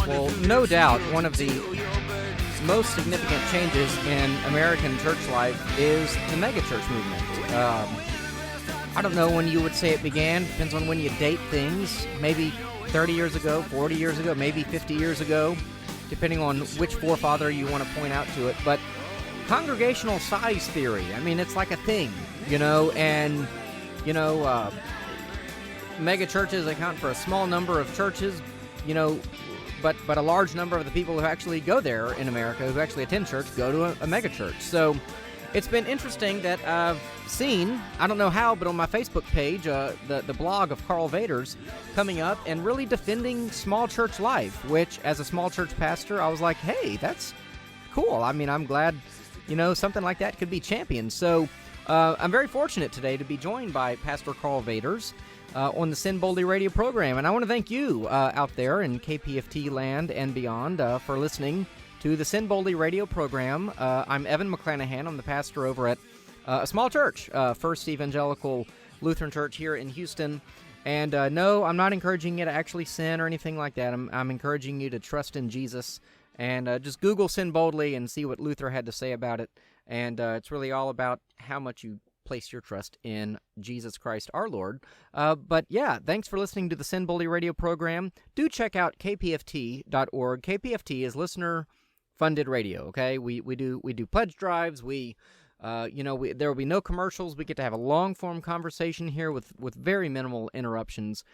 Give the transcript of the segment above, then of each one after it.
Well, no doubt, one of the most significant changes in American church life is the megachurch movement. I don't know when you would say it began. Depends on when you date things. Maybe 30 years ago, 40 years ago, maybe 50 years ago, depending on which forefather you want to point out to it. But congregational size theory, I mean, it's like a thing, and, mega churches account for a small number of churches, but a large number of the people who actually go there in America, who actually attend church, go to a mega church. So it's been interesting that I've seen, I don't know how, but on my Facebook page, the blog of Karl Vaters coming up and really defending small church life, which as a small church pastor, I was like, hey, that's cool. I mean, I'm glad, something like that could be championed. So I'm very fortunate today to be joined by Pastor Karl Vaters on the Sin Boldly radio program. And I want to thank you out there in KPFT land and beyond for listening to the Sin Boldly radio program. I'm Evan McClanahan. I'm the pastor over at a small church, First Evangelical Lutheran Church here in Houston. And no, I'm not encouraging you to actually sin or anything like that. I'm encouraging you to trust in Jesus and just Google Sin Boldly and see what Luther had to say about it. And it's really all about how much you place your trust in Jesus Christ our Lord. But yeah, thanks for listening to the Sin Boldly radio program. Do check out kpft.org. KPFT is listener-funded radio, okay? We do pledge drives. There will be no commercials. We get to have a long-form conversation here with very minimal interruptions.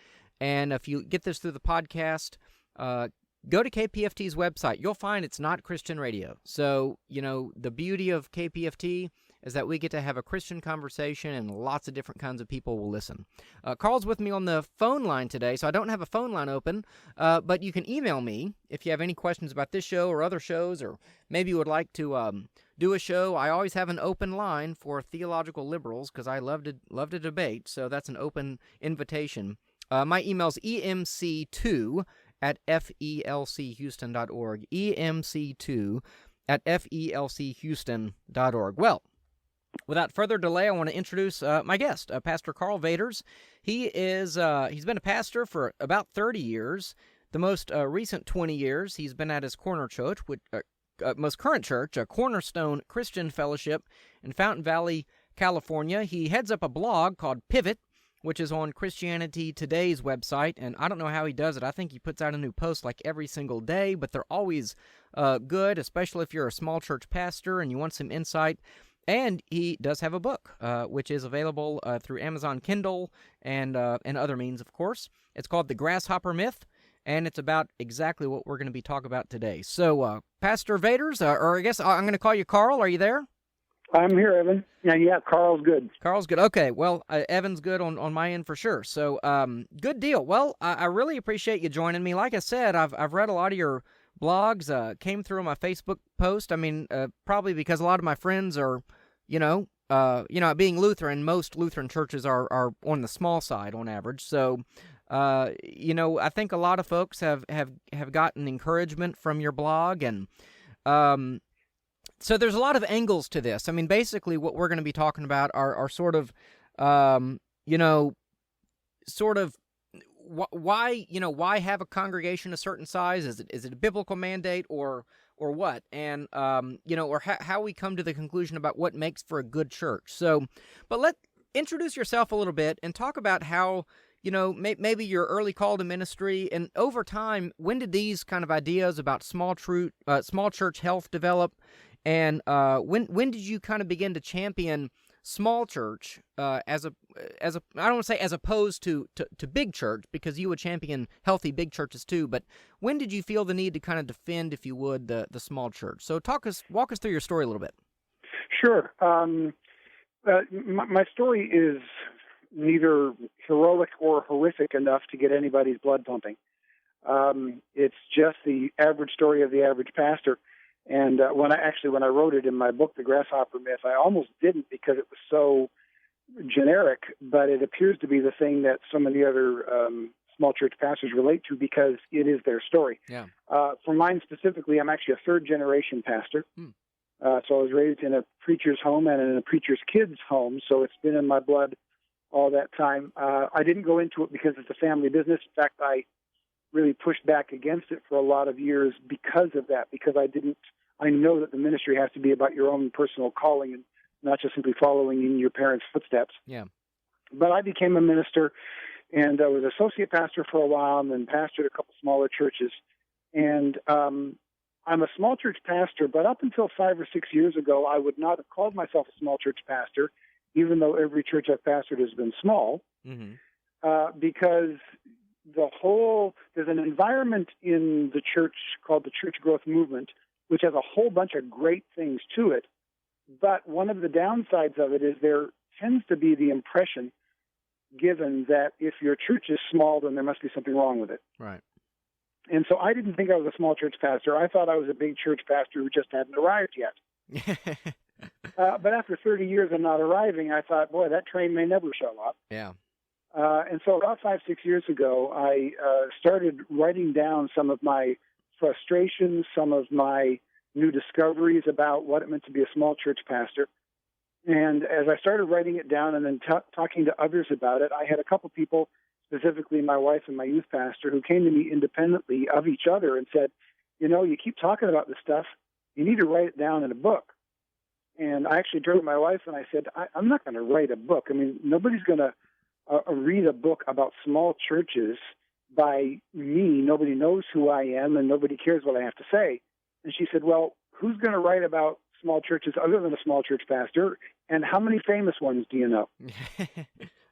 And if you get this through the podcast, go to KPFT's website. You'll find it's not Christian radio. So, the beauty of KPFT is that we get to have a Christian conversation and lots of different kinds of people will listen. Karl's with me on the phone line today, so I don't have a phone line open, but you can email me if you have any questions about this show or other shows, or maybe you would like to do a show. I always have an open line for theological liberals because I love to debate, so that's an open invitation. My email's emc2@felchouston.org, emc2@felchouston.org. Well, without further delay, I want to introduce my guest, Pastor Karl Vaters. He's been a pastor for about 30 years. The most recent 20 years, he's been at his most current church, a Cornerstone Christian Fellowship in Fountain Valley, California. He heads up a blog called Pivot, which is on Christianity Today's website, and I don't know how he does it. I think he puts out a new post like every single day, but they're always good, especially if you're a small church pastor and you want some insight. And he does have a book, which is available through Amazon Kindle and other means, of course. It's called The Grasshopper Myth, and it's about exactly what we're going to be talking about today. So, Pastor Vaters, or I guess I'm going to call you Karl. Are you there? I'm here, Evan. Yeah, Karl's good. Karl's good. Okay, well, Evan's good on my end for sure. So, good deal. Well, I really appreciate you joining me. Like I said, I've read a lot of your blogs, came through my Facebook post. I mean, probably because a lot of my friends are, being Lutheran, most Lutheran churches are on the small side on average. So, I think a lot of folks have gotten encouragement from your blog, and so there's a lot of angles to this. I mean, basically what we're going to be talking about are sort of, why have a congregation a certain size? Is it a biblical mandate or what? And, or how we come to the conclusion about what makes for a good church. So, but introduce yourself a little bit and talk about how, maybe your early call to ministry, and over time, when did these kind of ideas about small church health develop? And when did you kind of begin to champion small church as I don't want to say as opposed to big church, because you would champion healthy big churches too, but when did you feel the need to kind of defend, if you would, the small church? So walk us through your story a little bit. Sure. My story is neither heroic or horrific enough to get anybody's blood pumping. It's just the average story of the average pastor. And when I wrote it in my book, The Grasshopper Myth, I almost didn't because it was so generic, but it appears to be the thing that so many other small church pastors relate to because it is their story. Yeah. For mine specifically, I'm actually a third-generation pastor. So I was raised in a preacher's home and in a preacher's kid's home, so it's been in my blood all that time. I didn't go into it because it's a family business. In fact, I really pushed back against it for a lot of years because of that, because I know that the ministry has to be about your own personal calling and not just simply following in your parents' footsteps. Yeah. But I became a minister, and I was associate pastor for a while and then pastored a couple smaller churches. And I'm a small church pastor, but up until 5 or 6 years ago, I would not have called myself a small church pastor, even though every church I've pastored has been small, because there's an environment in the church called the church growth movement, which has a whole bunch of great things to it. But one of the downsides of it is there tends to be the impression given that if your church is small, then there must be something wrong with it. Right. And so I didn't think I was a small church pastor. I thought I was a big church pastor who just hadn't arrived yet. But after 30 years of not arriving, I thought, boy, that train may never show up. Yeah. And so about 5, 6 years ago, I started writing down some of my frustrations, some of my new discoveries about what it meant to be a small church pastor. And as I started writing it down and then talking to others about it, I had a couple people, specifically my wife and my youth pastor, who came to me independently of each other and said, you keep talking about this stuff. You need to write it down in a book. And I actually turned to my wife and I said, I'm not going to write a book. I mean, nobody's going to read a book about small churches by me. Nobody knows who I am and nobody cares what I have to say. And she said, well, who's going to write about small churches other than a small church pastor? And how many famous ones do you know?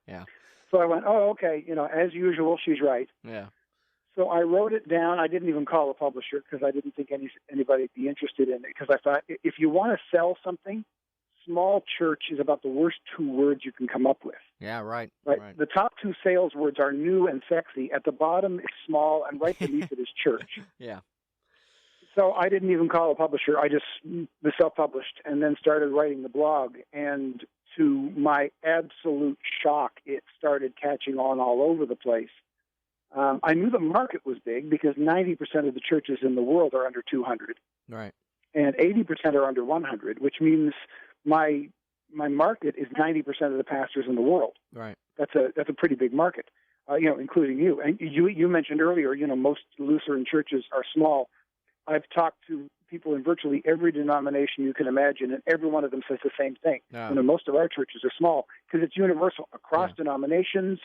Yeah. So I went, oh, okay. As usual, she's right. Yeah. So I wrote it down. I didn't even call a publisher because I didn't think anybody would be interested in it, because I thought if you want to sell something, small church is about the worst 2 words you can come up with. Yeah, right. The top 2 sales words are new and sexy. At the bottom is small, and right beneath it is church. Yeah. So I didn't even call a publisher. I just was self-published and then started writing the blog. And to my absolute shock, it started catching on all over the place. I knew the market was big because 90% of the churches in the world are under 200. Right. And 80% are under 100, which means my market is 90% of the pastors in the world. Right. That's a pretty big market, including you. And you mentioned earlier, most Lutheran churches are small. I've talked to people in virtually every denomination you can imagine, and every one of them says the same thing. No. Most of our churches are small because it's universal across denominations,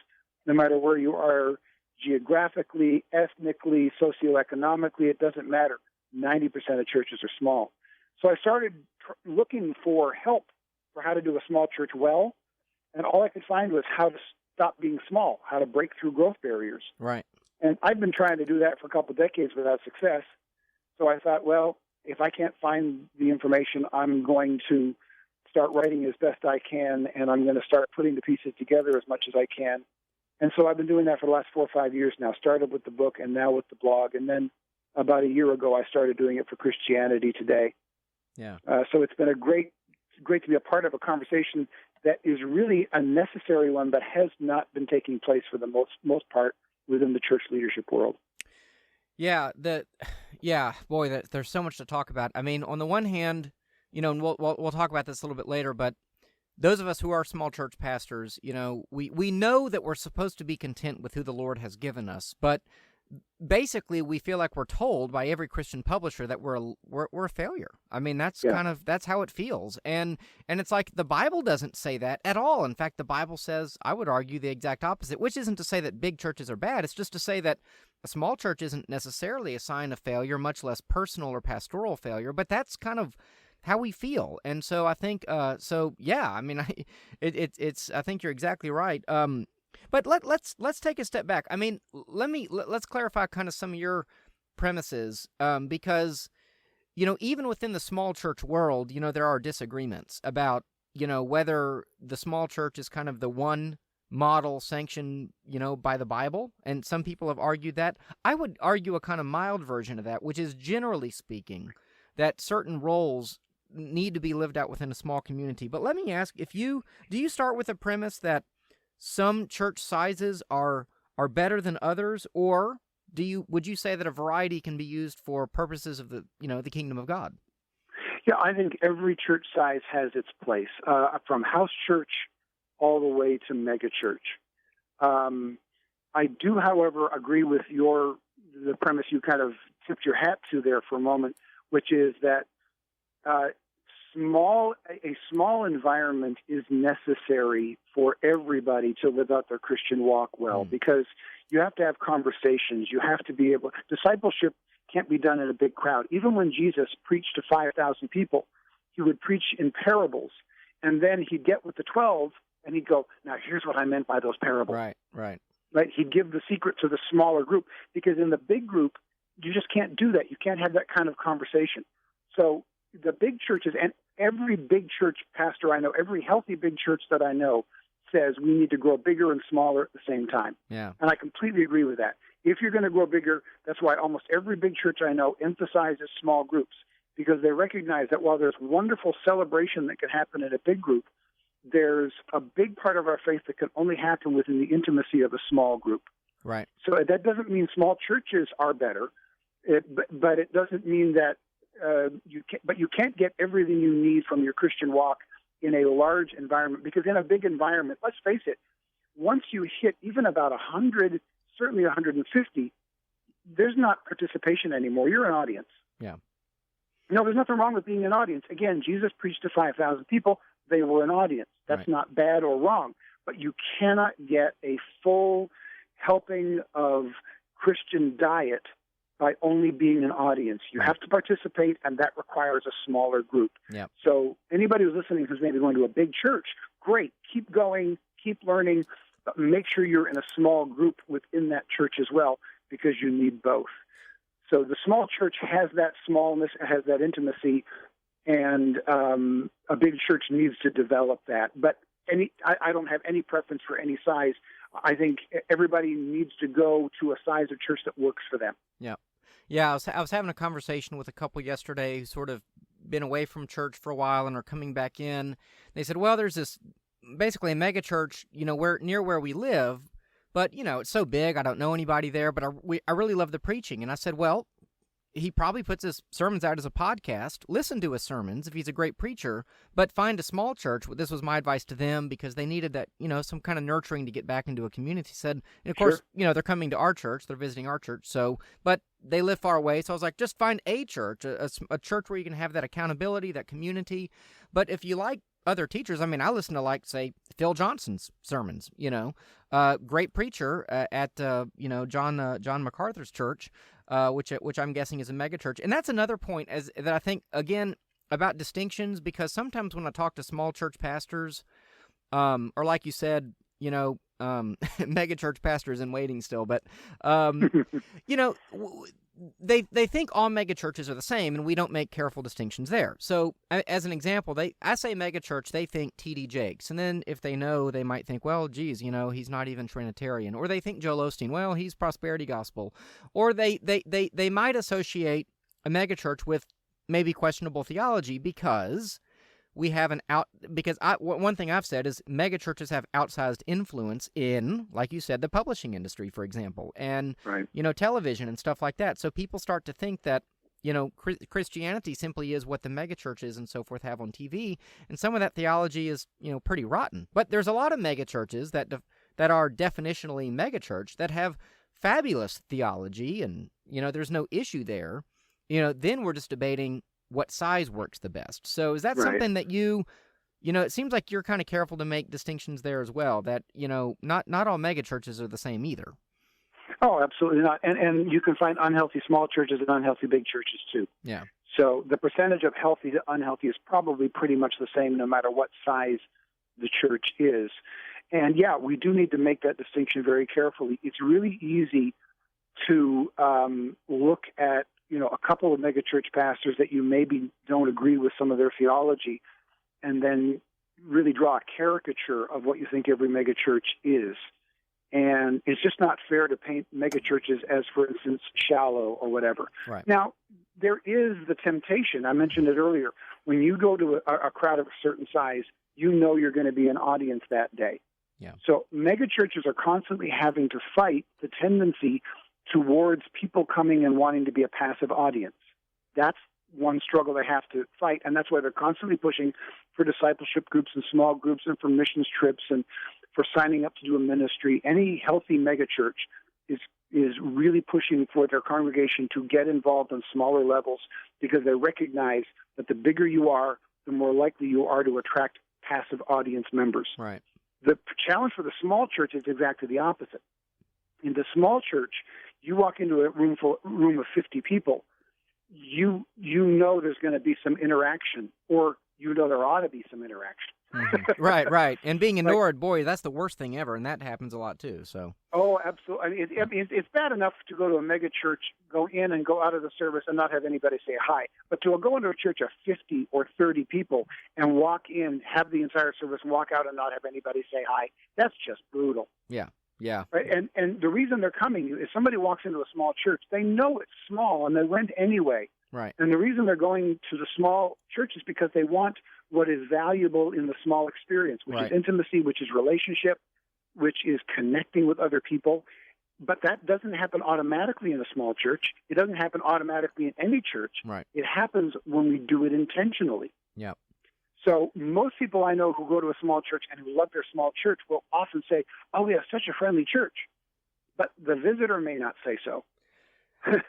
no matter where you are geographically, ethnically, socioeconomically. It doesn't matter. 90% of churches are small. So I started looking for help for how to do a small church well, and all I could find was how to stop being small, how to break through growth barriers. Right. And I've been trying to do that for a couple of decades without success. So I thought, well, if I can't find the information, I'm going to start writing as best I can, and I'm going to start putting the pieces together as much as I can. And so I've been doing that for the last 4 or 5 years now, started with the book and now with the blog. And then about a year ago, I started doing it for Christianity Today. Yeah. So it's been great to be a part of a conversation that is really a necessary one, but has not been taking place for the most part within the church leadership world. Yeah, there's so much to talk about. I mean, on the one hand, and we'll talk about this a little bit later, but those of us who are small church pastors, we know that we're supposed to be content with who the Lord has given us, but basically we feel like we're told by every Christian publisher that we're a failure. I mean, that's how it feels. And it's like the Bible doesn't say that at all. In fact, the Bible says, I would argue, the exact opposite, which isn't to say that big churches are bad. It's just to say that a small church isn't necessarily a sign of failure, much less personal or pastoral failure, but that's kind of how we feel. And so I think, I think you're exactly right. But let's take a step back. I mean, let's clarify kind of some of your premises, because, even within the small church world, there are disagreements about, whether the small church is kind of the one model sanctioned, by the Bible, and some people have argued that. I would argue a kind of mild version of that, which is, generally speaking, that certain roles need to be lived out within a small community. But let me ask, do you start with the premise that some church sizes are better than others, or would you say that a variety can be used for purposes of the kingdom of God? Yeah, I think every church size has its place, from house church all the way to megachurch. I do, however, agree with the premise you kind of tipped your hat to there for a moment, which is that a small environment is necessary for everybody to live out their Christian walk well, because you have to have conversations. You have to be able. Discipleship can't be done in a big crowd. Even when Jesus preached to 5,000 people, he would preach in parables, and then he'd get with the 12 and he'd go, "Now here's what I meant by those parables." Right. He'd give the secret to the smaller group, because in the big group, you just can't do that. You can't have that kind of conversation. So the big churches, and every big church pastor I know, every healthy big church that I know, says we need to grow bigger and smaller at the same time. Yeah. And I completely agree with that. If you're going to grow bigger, that's why almost every big church I know emphasizes small groups, because they recognize that while there's wonderful celebration that can happen in a big group, there's a big part of our faith that can only happen within the intimacy of a small group. Right. So that doesn't mean small churches are better, but it doesn't mean that you can't get everything you need from your Christian walk in a large environment, because in a big environment, let's face it, once you hit even about 100, certainly 150, there's not participation anymore. You're an audience. Yeah. No, there's nothing wrong with being an audience. Again, Jesus preached to 5,000 people. They were an audience. That's right. Not bad or wrong. But you cannot get a full helping of Christian diet by only being an audience. You have to participate, and that requires a smaller group. Yep. So anybody who's listening who's maybe going to a big church, great. Keep going, keep learning, but make sure you're in a small group within that church as well, because you need both. So the small church has that smallness, has that intimacy, and a big church needs to develop that. But I don't have any preference for any size. I think everybody needs to go to a size of church that works for them. Yeah. Yeah, I was having a conversation with a couple yesterday who sort of been away from church for a while and are coming back in. They said, well, there's this, basically a mega church, near where we live, but, it's so big, I don't know anybody there, but I really love the preaching. And I said, well, he probably puts his sermons out as a podcast. Listen to his sermons if he's a great preacher, but find a small church. This was my advice to them, because they needed that, some kind of nurturing to get back into a community. He said, and of course, they're coming to our church, they're visiting our church, but they live far away. So I was like, just find a church, a church where you can have that accountability, that community. But if you like other teachers, I listen to, say, Phil Johnson's sermons, great preacher at, John MacArthur's church, which I'm guessing is a megachurch. And that's another point that I think, again, about distinctions, because sometimes when I talk to small church pastors, or like you said, megachurch pastors in waiting still, but, they think all megachurches are the same, and we don't make careful distinctions there. So, as an example, I say megachurch, they think T.D. Jakes, and then if they know, they might think, well, geez, he's not even Trinitarian, or they think Joel Osteen, well, he's prosperity gospel, or they might associate a megachurch with maybe questionable theology, because we have one thing I've said is megachurches have outsized influence in, like you said, the publishing industry, for example, and, right. Television and stuff like that. So people start to think that, Christianity simply is what the megachurches and so forth have on TV, and some of that theology is, pretty rotten. But there's a lot of megachurches that are definitionally megachurch that have fabulous theology, and, there's no issue there. Then we're just debating what size works the best. So is that right. something that it seems like you're kind of careful to make distinctions there as well, that, not all megachurches are the same either. Oh, absolutely not. And you can find unhealthy small churches and unhealthy big churches too. Yeah. So the percentage of healthy to unhealthy is probably pretty much the same no matter what size the church is. And yeah, we do need to make that distinction very carefully. It's really easy to look at a couple of megachurch pastors that you maybe don't agree with some of their theology, and then really draw a caricature of what you think every megachurch is. And it's just not fair to paint megachurches as, for instance, shallow or whatever. Right. Now, there is the temptation. I mentioned it earlier. When you go to a crowd of a certain size, you know you're going to be an audience that day. Yeah. So megachurches are constantly having to fight the tendency towards people coming and wanting to be a passive audience. That's one struggle they have to fight, and that's why they're constantly pushing for discipleship groups and small groups and for missions trips and for signing up to do a ministry. Any healthy megachurch is really pushing for their congregation to get involved on smaller levels because they recognize that the bigger you are, the more likely you are to attract passive audience members. Right. The challenge for the small church is exactly the opposite. In the small church, you walk into a room of 50 people, you know there's going to be some interaction, or you know there ought to be some interaction. Mm-hmm. Right. And being ignored, boy, that's the worst thing ever, and that happens a lot too. So. Oh, absolutely. I mean, it's bad enough to go to a mega church, go in and go out of the service and not have anybody say hi. But to go into a church of 50 or 30 people and walk in, have the entire service, walk out and not have anybody say hi, that's just brutal. Yeah. Yeah. Right? And the reason they're coming, if somebody walks into a small church, they know it's small and they went anyway. Right. And the reason they're going to the small church is because they want what is valuable in the small experience, which is intimacy, which is relationship, which is connecting with other people. But that doesn't happen automatically in a small church. It doesn't happen automatically in any church. Right. It happens when we do it intentionally. Yeah. So most people I know who go to a small church and who love their small church will often say, oh, we have such a friendly church. But the visitor may not say so.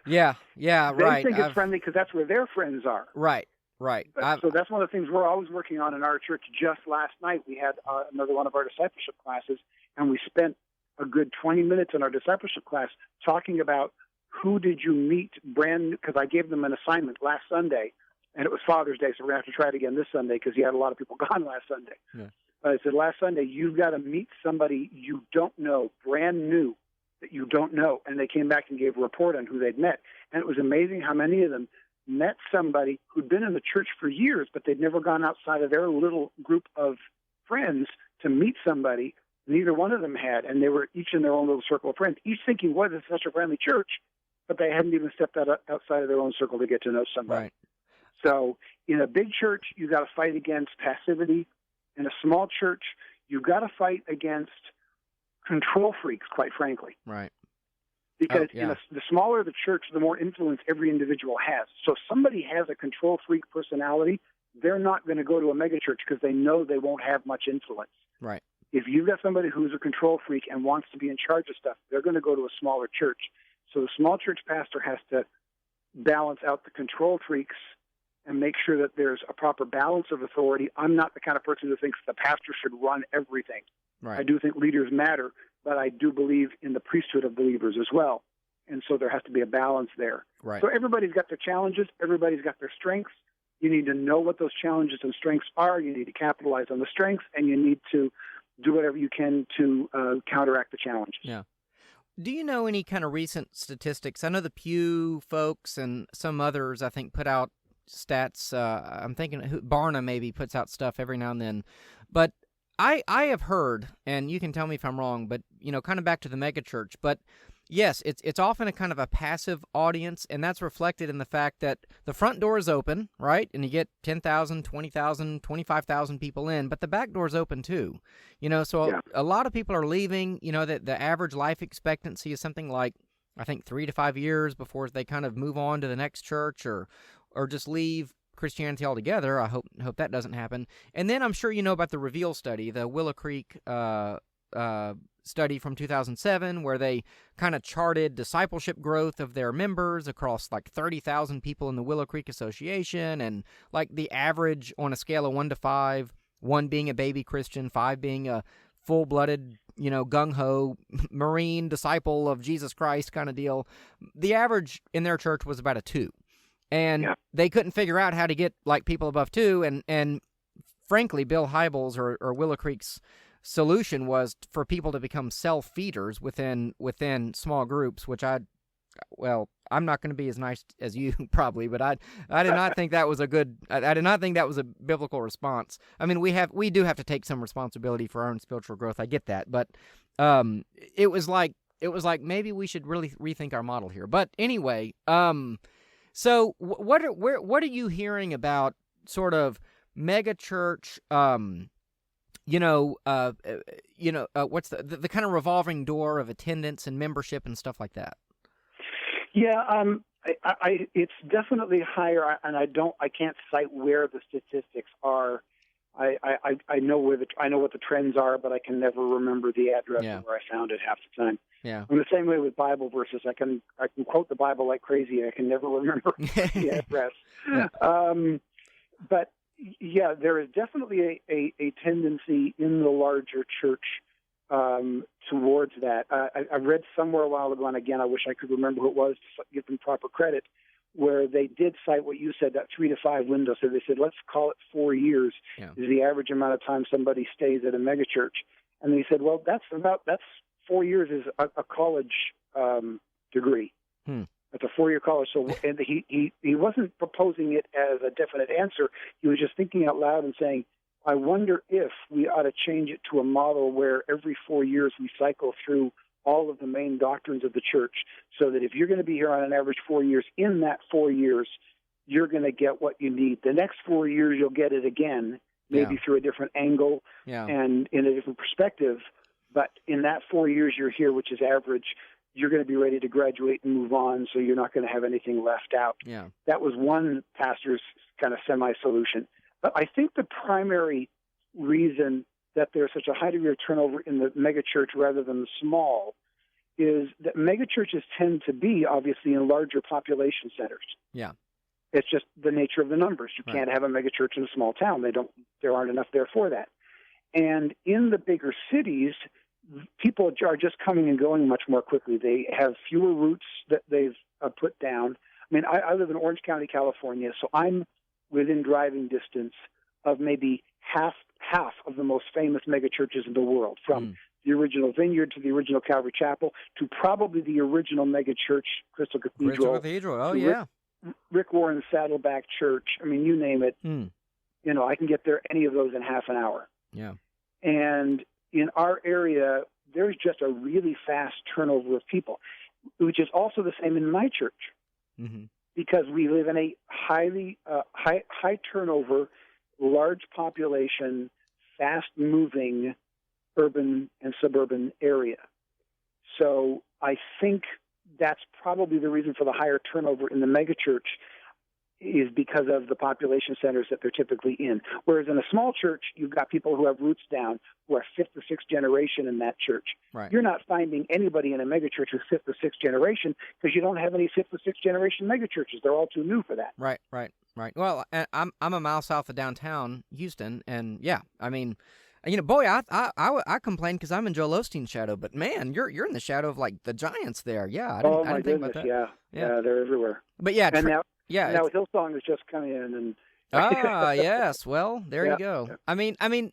Yeah, right. They think it's friendly because that's where their friends are. Right. So that's one of the things we're always working on in our church. Just last night, we had another one of our discipleship classes, and we spent a good 20 minutes in our discipleship class talking about who did you meet brand new, because I gave them an assignment last Sunday, and it was Father's Day, so we're going to have to try it again this Sunday because you had a lot of people gone last Sunday. Yeah. But I said, last Sunday, you've got to meet somebody you don't know, brand new, that you don't know. And they came back and gave a report on who they'd met. And it was amazing how many of them met somebody who'd been in the church for years, but they'd never gone outside of their little group of friends to meet somebody. Neither one of them had, and they were each in their own little circle of friends, each thinking, well, this is such a friendly church, but they hadn't even stepped outside of their own circle to get to know somebody. Right. So in a big church, you've got to fight against passivity. In a small church, you've got to fight against control freaks, quite frankly. Right. Because the smaller the church, the more influence every individual has. So if somebody has a control freak personality, they're not going to go to a megachurch because they know they won't have much influence. Right. If you've got somebody who's a control freak and wants to be in charge of stuff, they're going to go to a smaller church. So the small church pastor has to balance out the control freaks and make sure that there's a proper balance of authority. I'm not the kind of person who thinks the pastor should run everything. Right. I do think leaders matter, but I do believe in the priesthood of believers as well. And so there has to be a balance there. Right. So everybody's got their challenges. Everybody's got their strengths. You need to know what those challenges and strengths are. You need to capitalize on the strengths, and you need to do whatever you can to counteract the challenges. Yeah. Do you know any kind of recent statistics? I know the Pew folks and some others, I think, put out stats. I'm thinking Barna maybe puts out stuff every now and then. But I have heard, and you can tell me if I'm wrong, but, kind of back to the megachurch, but yes, it's often a kind of a passive audience, and that's reflected in the fact that the front door is open, right? And you get 10,000, 20,000, 25,000 people in, but the back door is open too. So a lot of people are leaving, that the average life expectancy is something like, I think, 3 to 5 years before they kind of move on to the next church or just leave Christianity altogether. I hope that doesn't happen. And then I'm sure you know about the Reveal study, the Willow Creek study from 2007, where they kind of charted discipleship growth of their members across like 30,000 people in the Willow Creek Association, and like the average on a scale of 1 to 5, 1 being a baby Christian, 5 being a full-blooded, gung-ho Marine disciple of Jesus Christ kind of deal. The average in their church was about a 2. And they couldn't figure out how to get like people above 2, and frankly, Bill Hybels or Willow Creek's solution was for people to become self-feeders within small groups, which I well, I'm not going to be as nice as you probably, but I did not think that was a good. I did not think that was a biblical response. I mean, we do have to take some responsibility for our own spiritual growth. I get that, but it was like maybe we should really rethink our model here. But anyway, so what are you hearing about sort of megachurch? What's the kind of revolving door of attendance and membership and stuff like that? Yeah, it's definitely higher, and I can't cite where the statistics are. I know what the trends are, but I can never remember the address of where I found it half the time. Yeah. I'm the same way with Bible verses. I can quote the Bible like crazy. I can never remember the address. Yeah. But yeah, there is definitely a tendency in the larger church towards that. I read somewhere a while ago, and again, I wish I could remember who it was to give them proper credit, where they did cite what you said, that 3 to 5 window. So they said, let's call it 4 years is the average amount of time somebody stays at a megachurch. And they said, well, that's 4 years is a college degree. It's a 4-year college. So, and he wasn't proposing it as a definite answer. He was just thinking out loud and saying, I wonder if we ought to change it to a model where every 4 years we cycle through all of the main doctrines of the church, so that if you're going to be here on an average 4 years, in that 4 years, you're going to get what you need. The next 4 years, you'll get it again, maybe through a different angle and in a different perspective. But in that 4 years you're here, which is average, you're going to be ready to graduate and move on, so you're not going to have anything left out. Yeah. That was one pastor's kind of semi-solution. But I think the primary reason that there's such a high degree of turnover in the megachurch rather than the small is that megachurches tend to be, obviously, in larger population centers. Yeah. It's just the nature of the numbers. You can't have a megachurch in a small town. There aren't enough there for that. And in the bigger cities, people are just coming and going much more quickly. They have fewer routes that they've put down. I mean, I live in Orange County, California, so I'm within driving distance of maybe half of the most famous megachurches in the world, from the original Vineyard to the original Calvary Chapel to probably the original megachurch, Crystal Cathedral. Oh, yeah. Rick Warren's Saddleback Church. I mean, you name it. I can get there, any of those, in half an hour. Yeah. And in our area, there's just a really fast turnover of people, which is also the same in my church, because we live in a high turnover, large population, fast-moving urban and suburban area. So I think that's probably the reason for the higher turnover in the megachurch, is because of the population centers that they're typically in. Whereas in a small church, you've got people who have roots down, who are fifth or sixth generation in that church. Right. You're not finding anybody in a megachurch who's fifth or sixth generation, because you don't have any fifth or sixth generation megachurches. They're all too new for that. Right. Well, I'm a mile south of downtown Houston, and I mean, boy, I complain because I'm in Joel Osteen's shadow, but man, you're in the shadow of like the giants there. Yeah. I didn't think about that. Yeah, they're everywhere. But now Hillsong is just coming in, and yes. Well, there you go. Yeah. I mean,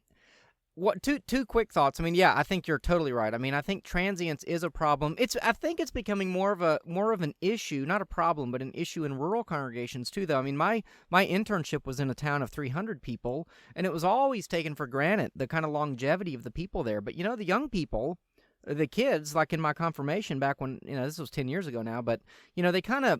what two quick thoughts? I mean, I think you're totally right. I mean, I think transience is a problem. I think it's becoming more of an issue, not a problem, but an issue in rural congregations too. Though, I mean, my internship was in a town of 300 people, and it was always taken for granted the kind of longevity of the people there. But the young people, the kids, like in my confirmation back when this was 10 years ago now, but they kind of.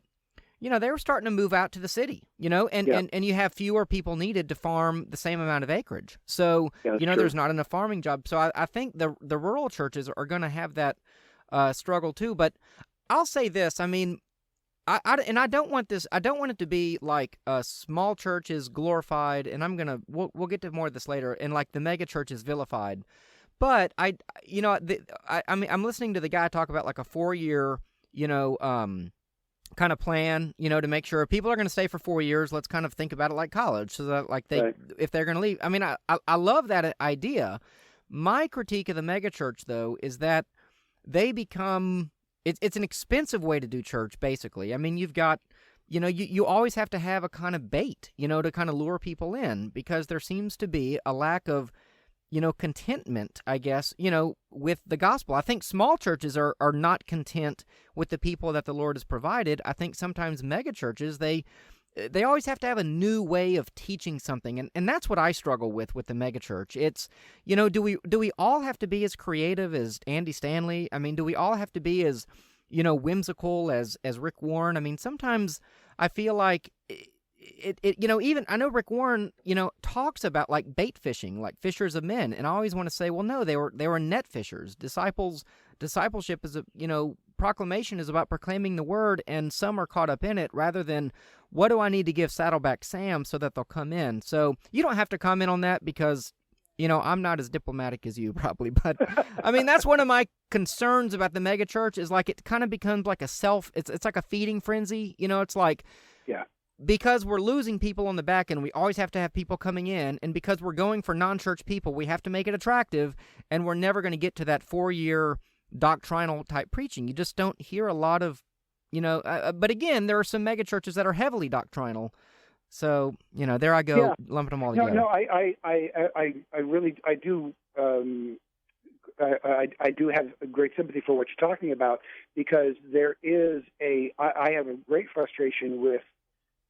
They were starting to move out to the city, and you have fewer people needed to farm the same amount of acreage. So, there's not enough farming jobs. So I think the rural churches are going to have that struggle too. But I'll say this, I mean, I don't want it to be like small churches glorified, and we'll get to more of this later, and like the mega church is vilified. But I mean, I'm listening to the guy talk about like a 4-year, kind of plan, to make sure if people are going to stay for 4 years, let's kind of think about it like college, so that like if they're going to leave. I mean, I love that idea. My critique of the megachurch, though, is that they become it's an expensive way to do church. Basically, I mean, you've got you always have to have a kind of bait, to kind of lure people in, because there seems to be a lack of contentment, I guess, with the gospel. I think small churches are not content with the people that the Lord has provided. I think sometimes mega churches, they always have to have a new way of teaching something, and that's what I struggle with the megachurch. It's, do we all have to be as creative as Andy Stanley? I mean, do we all have to be as, whimsical as Rick Warren? I mean, sometimes I feel like even I know Rick Warren, talks about like bait fishing, like fishers of men, and I always want to say, well, no, they were net fishers. Discipleship is proclamation is about proclaiming the word, and some are caught up in it rather than what do I need to give Saddleback Sam so that they'll come in. So you don't have to comment on that because, I'm not as diplomatic as you probably, but I mean, that's one of my concerns about the megachurch is like it kind of becomes like it's like a feeding frenzy. It's like, yeah. Because we're losing people on the back end, we always have to have people coming in, and because we're going for non-church people, we have to make it attractive, and we're never going to get to that 4-year doctrinal type preaching. You just don't hear a lot of, but again, there are some mega churches that are heavily doctrinal. So, there I go, lumping them all together. No, I really do. I do have a great sympathy for what you're talking about, because there is I have a great frustration with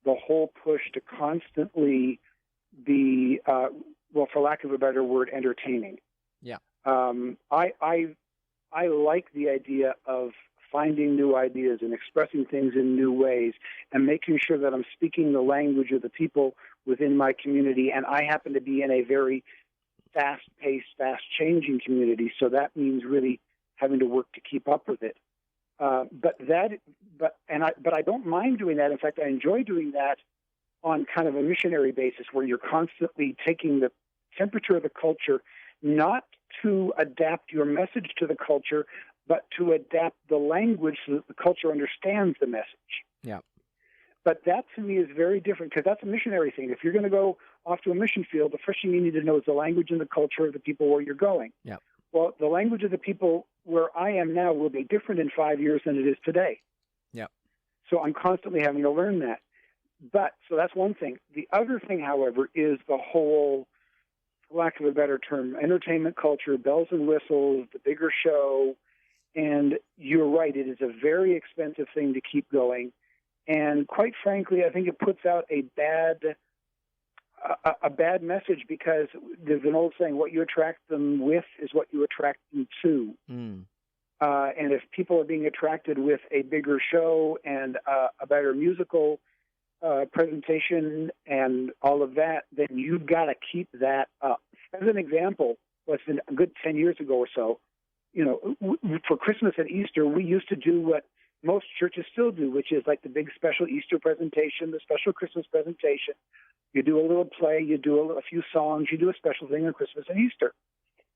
the whole push to constantly be, for lack of a better word, entertaining. Yeah. I like the idea of finding new ideas and expressing things in new ways and making sure that I'm speaking the language of the people within my community. And I happen to be in a very fast-paced, fast-changing community, so that means really having to work to keep up with it. But I don't mind doing that. In fact, I enjoy doing that on kind of a missionary basis, where you're constantly taking the temperature of the culture, not to adapt your message to the culture, but to adapt the language so that the culture understands the message. Yeah. But that to me is very different, because that's a missionary thing. If you're going to go off to a mission field, the first thing you need to know is the language and the culture of the people where you're going. Yeah. Well, the language of the people where I am now will be different in 5 years than it is today. Yeah. So I'm constantly having to learn that. So that's one thing. The other thing, however, is the whole, for lack of a better term, entertainment culture, bells and whistles, the bigger show. And you're right, it is a very expensive thing to keep going. And quite frankly, I think it puts out a bad message, because there's an old saying, what you attract them with is what you attract them to. Mm. And if people are being attracted with a bigger show and a better musical presentation and all of that, then you've got to keep that up. As an example, it's been a good 10 years ago or so, for Christmas and Easter, we used to do what most churches still do, which is like the big special Easter presentation, the special Christmas presentation. You do a little play, you do a few songs, you do a special thing on Christmas and Easter.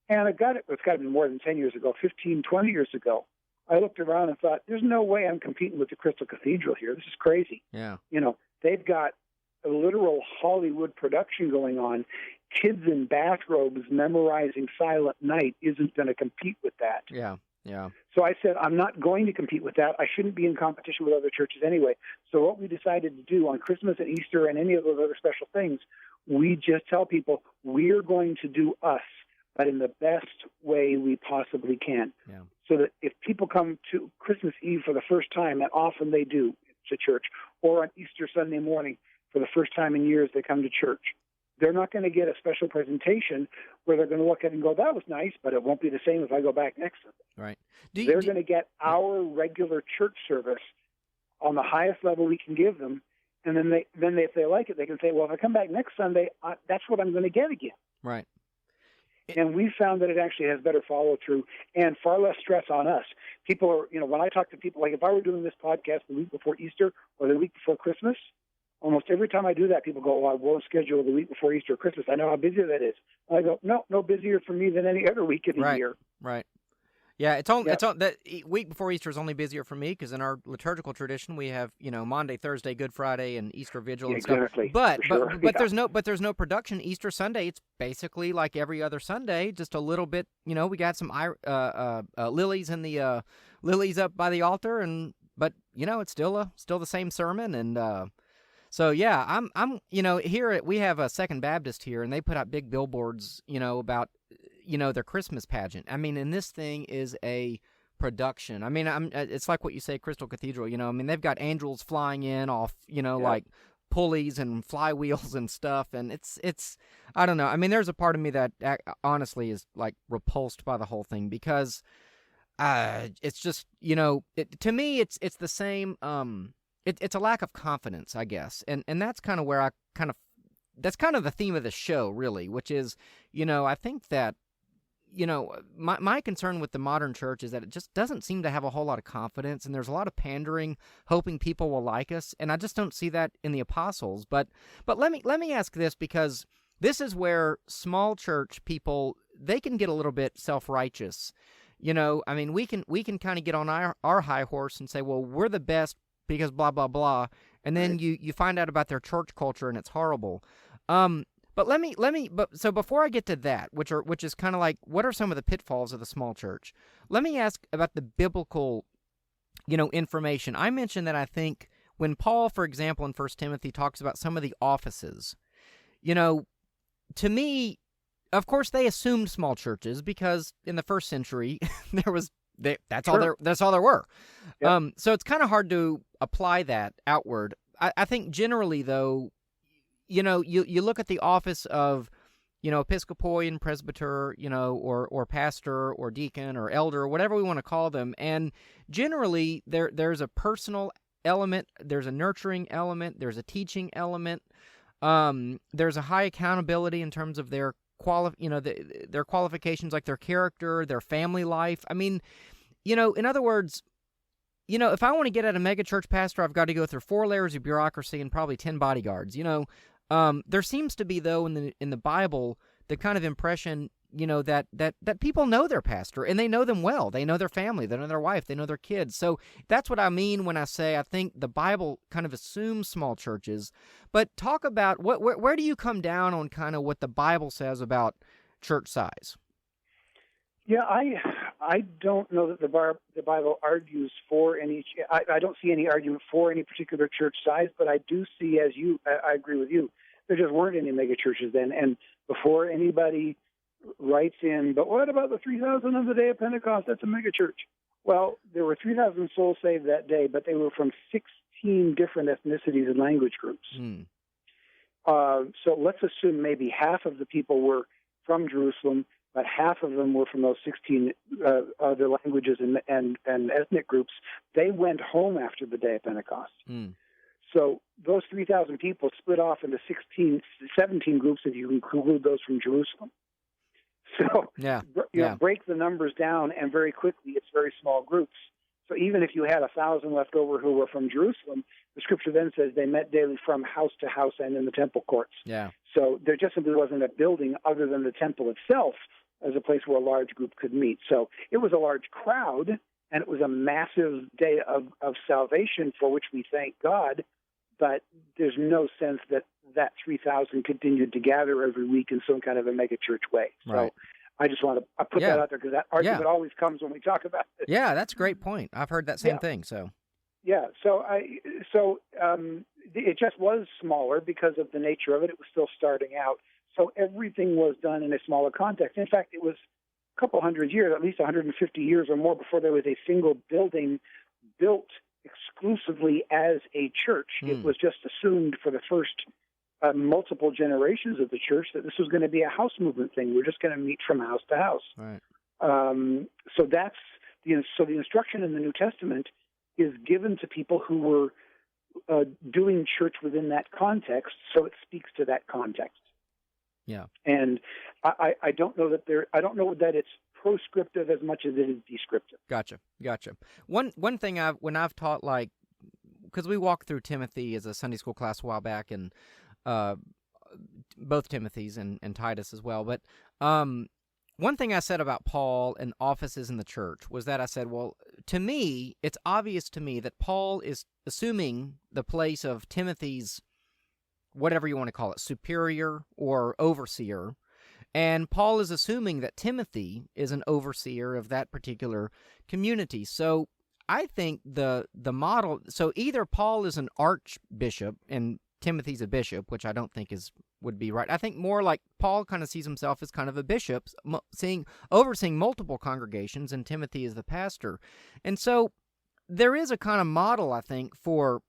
And it's got to be more than 10 years ago, 15, 20 years ago. I looked around and thought, there's no way I'm competing with the Crystal Cathedral here. This is crazy. Yeah. They've got a literal Hollywood production going on. Kids in bathrobes memorizing Silent Night isn't going to compete with that. Yeah, yeah. So I said, I'm not going to compete with that. I shouldn't be in competition with other churches anyway. So what we decided to do on Christmas and Easter and any of those other special things, we just tell people, we're going to do us, but in the best way we possibly can. Yeah. So that if people come to Christmas Eve for the first time, and often they do to church, or on Easter Sunday morning for the first time in years they come to church, they're not going to get a special presentation where they're going to look at it and go, that was nice, but it won't be the same if I go back next Sunday. Right. They're going to get our regular church service on the highest level we can give them, and then if they like it, they can say, well, if I come back next Sunday, that's what I'm going to get again. Right. And we found that it actually has better follow-through and far less stress on us. People are, when I talk to people, like if I were doing this podcast the week before Easter or the week before Christmas, almost every time I do that, people go, I won't schedule the week before Easter or Christmas. I know how busy that is. I go, no busier for me than any other week of the year. Right. Yeah, it's that week before Easter is only busier for me because in our liturgical tradition we have Monday, Thursday, Good Friday, and Easter Vigil and stuff. Exactly. But sure. there's no production. Easter Sunday, it's basically like every other Sunday, just a little bit. We got some lilies in the lilies up by the altar, but it's still the same sermon and. So yeah, I'm here we have a Second Baptist here, and they put out big billboards, about their Christmas pageant. I mean, and this thing is a production. I mean, it's like what you say, Crystal Cathedral. I mean, they've got angels flying in off, like pulleys and flywheels and stuff, and it's I don't know. I mean, there's a part of me that honestly is like repulsed by the whole thing because it's just to me it's the same. It's a lack of confidence, I guess, and that's kind of where that's kind of the theme of the show, really, which is I think that my concern with the modern church is that it just doesn't seem to have a whole lot of confidence, and there's a lot of pandering, hoping people will like us, and I just don't see that in the apostles. But let me ask this, because this is where small church people, they can get a little bit self-righteous. I mean, we can kind of get on our high horse and say, well, we're the best because blah blah blah, and then you find out about their church culture and it's horrible. But so before I get to that, which is kind of like, what are some of the pitfalls of the small church? Let me ask about the biblical, information. I mentioned that I think when Paul, for example, in 1 Timothy talks about some of the offices, to me, of course, they assumed small churches because in the first century that's all there were. Yep. So it's kind of hard to apply that outward. I think generally, though, you look at the office of, Episcopalian, presbyter, or pastor or deacon or elder or whatever we want to call them, and generally there's a personal element, there's a nurturing element, there's a teaching element, there's a high accountability in terms of their their qualifications, like their character, their family life. I mean, in other words, if I want to get at a megachurch pastor, I've got to go through 4 layers of bureaucracy and probably 10 bodyguards. There seems to be, though, in the Bible, the kind of impression, that people know their pastor, and they know them well. They know their family, they know their wife, they know their kids. So that's what I mean when I say I think the Bible kind of assumes small churches. But talk about where do you come down on kind of what the Bible says about church size? Yeah, I don't know that the Bible argues for any. I don't see any argument for any particular church size, but I do see, I agree with you, there just weren't any mega churches then. And before anybody writes in, but what about the 3,000 on the day of Pentecost? That's a mega church. Well, there were 3,000 souls saved that day, but they were from 16 different ethnicities and language groups. So let's assume maybe half of the people were from Jerusalem, but half of them were from those 16 other languages and ethnic groups. They went home after the day of Pentecost. So those 3,000 people split off into 17 groups if you include those from Jerusalem. So break the numbers down, and very quickly it's very small groups. So even if you had 1,000 left over who were from Jerusalem, the scripture then says they met daily from house to house and in the temple courts. Yeah. So there just simply wasn't a building other than the temple itself as a place where a large group could meet. So it was a large crowd, and it was a massive day of salvation for which we thank God, but there's no sense that 3,000 continued to gather every week in some kind of a mega church way. Right. So I just want to put that out there, because that argument always comes when we talk about it. Yeah, that's a great point. I've heard that same thing. So it just was smaller because of the nature of it. It was still starting out. So everything was done in a smaller context. In fact, it was a couple hundred years, at least 150 years or more, before there was a single building built exclusively as a church. It was just assumed for the first multiple generations of the church that this was going to be a house movement thing. We're just going to meet from house to house. Right. So that's the instruction in the New Testament is given to people who were doing church within that context, so it speaks to that context. Yeah. And I don't know that it's proscriptive as much as it is descriptive. Gotcha. One thing when I've taught, like, because we walked through Timothy as a Sunday school class a while back, and both Timothys and Titus as well. But one thing I said about Paul and offices in the church was that I said, well, to me, it's obvious to me that Paul is assuming the place of Timothy's, whatever you want to call it, superior or overseer. And Paul is assuming that Timothy is an overseer of that particular community. So I think the model, so either Paul is an archbishop and Timothy's a bishop, which I don't think is would be right. I think more like Paul kind of sees himself as kind of a bishop, overseeing multiple congregations, and Timothy is the pastor. And so there is a kind of model, I think, for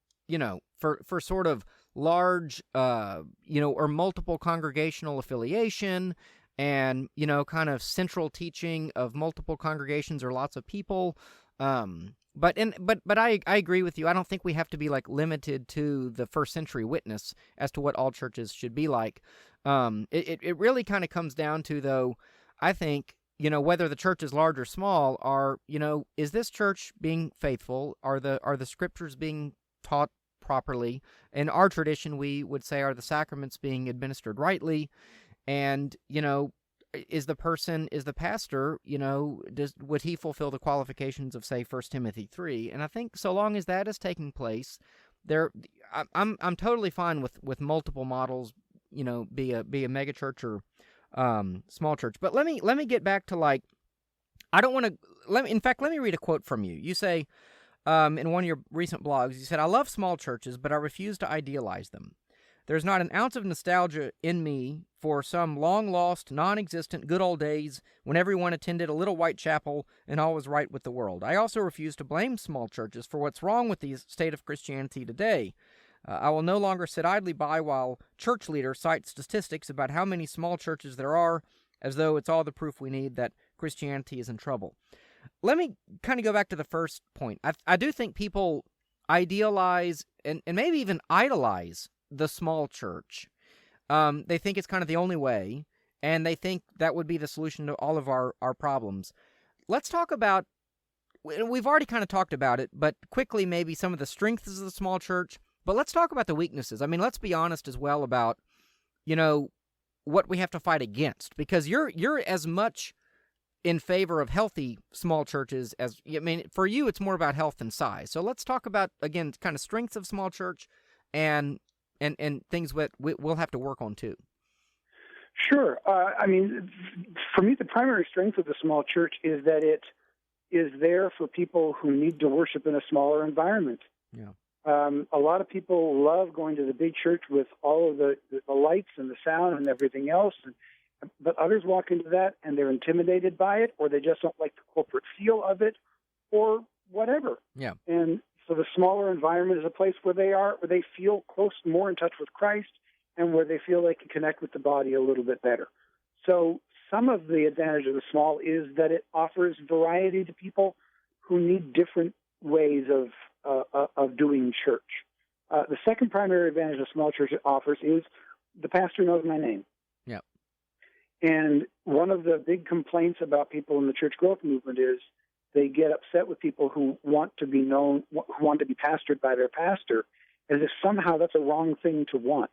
sort of large, or multiple congregational affiliation, and kind of central teaching of multiple congregations or lots of people. But I agree with you. I don't think we have to be like limited to the first century witness as to what all churches should be like. It really kind of comes down to, though, I think, whether the church is large or small, is this church being faithful? Are the scriptures being taught properly? In our tradition, we would say, are the sacraments being administered rightly? And, is the pastor, would he fulfill the qualifications of, say, 1 Timothy 3? And I think so long as that is taking place, I'm totally fine with multiple models, be a megachurch or small church. But let me get back to, like, I don't want to, let me read a quote from you. You say, in one of your recent blogs, you said, "I love small churches, but I refuse to idealize them. There's not an ounce of nostalgia in me for some long-lost, non-existent good old days when everyone attended a little white chapel and all was right with the world. I also refuse to blame small churches for what's wrong with the state of Christianity today. I will no longer sit idly by while church leaders cite statistics about how many small churches there are, as though it's all the proof we need that Christianity is in trouble." Let me kind of go back to the first point. I do think people idealize and maybe even idolize the small church. They think it's kind of the only way, and they think that would be the solution to all of our problems. Let's talk about, we've already kind of talked about it, but quickly maybe some of the strengths of the small church, but let's talk about the weaknesses. I mean, let's be honest as well about, what we have to fight against, because you're as much in favor of healthy small churches as, for you, it's more about health and size. So let's talk about, again, kind of strengths of small church and things that we'll have to work on too. Sure. For me, the primary strength of the small church is that it is there for people who need to worship in a smaller environment. Yeah. A lot of people love going to the big church with all of the lights and the sound and everything else, but others walk into that and they're intimidated by it, or they just don't like the corporate feel of it, or whatever. Yeah. And so the smaller environment is a place where they feel close, more in touch with Christ, and where they feel they can connect with the body a little bit better. So some of the advantage of the small is that it offers variety to people who need different ways of doing church. The second primary advantage a small church offers is the pastor knows my name. Yeah. And one of the big complaints about people in the church growth movement is they get upset with people who want to be known, who want to be pastored by their pastor, as if somehow that's a wrong thing to want.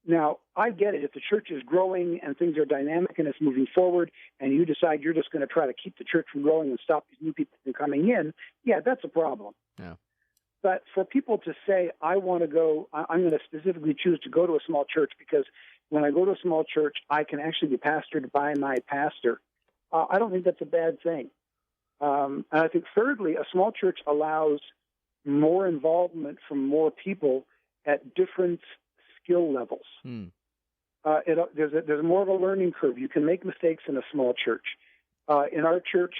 Now, I get it. If the church is growing and things are dynamic and it's moving forward, and you decide you're just going to try to keep the church from growing and stop these new people from coming in, yeah, that's a problem. Yeah. But for people to say, I'm going to specifically choose to go to a small church because when I go to a small church, I can actually be pastored by my pastor, I don't think that's a bad thing. And I think, thirdly, a small church allows more involvement from more people at different skill levels. There's more of a learning curve. You can make mistakes in a small church. In our church,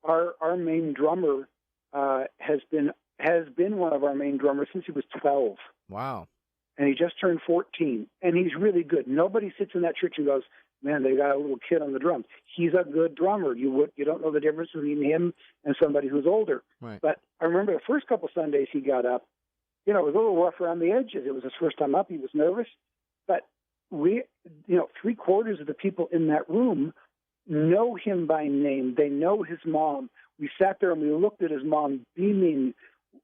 our main drummer has been one of our main drummers since he was 12. Wow. And he just turned 14, and he's really good. Nobody sits in that church and goes, man, they got a little kid on the drums. He's a good drummer. You don't know the difference between him and somebody who's older. Right. But I remember the first couple Sundays he got up, it was a little rough around the edges. It was his first time up. He was nervous. But three-quarters of the people in that room know him by name. They know his mom. We sat there and we looked at his mom beaming,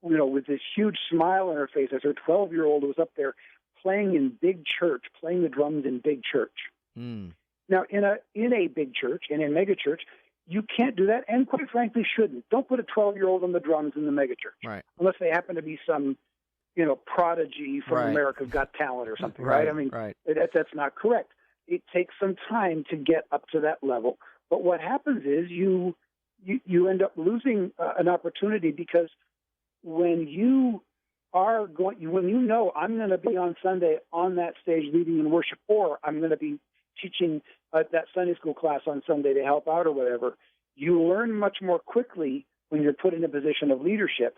with this huge smile on her face as her 12-year-old was up there playing in big church, playing the drums in big church. Now, in a big church, in a megachurch, you can't do that, and quite frankly, shouldn't. Don't put a 12-year-old on the drums in the megachurch, right? Unless they happen to be some, prodigy from America's Got Talent or something, right? I mean, that's not correct. It takes some time to get up to that level. But what happens is you end up losing an opportunity, because when you are going, when you know I'm going to be on Sunday on that stage leading in worship, or I'm going to be teaching that Sunday school class on Sunday to help out or whatever, you learn much more quickly when you're put in a position of leadership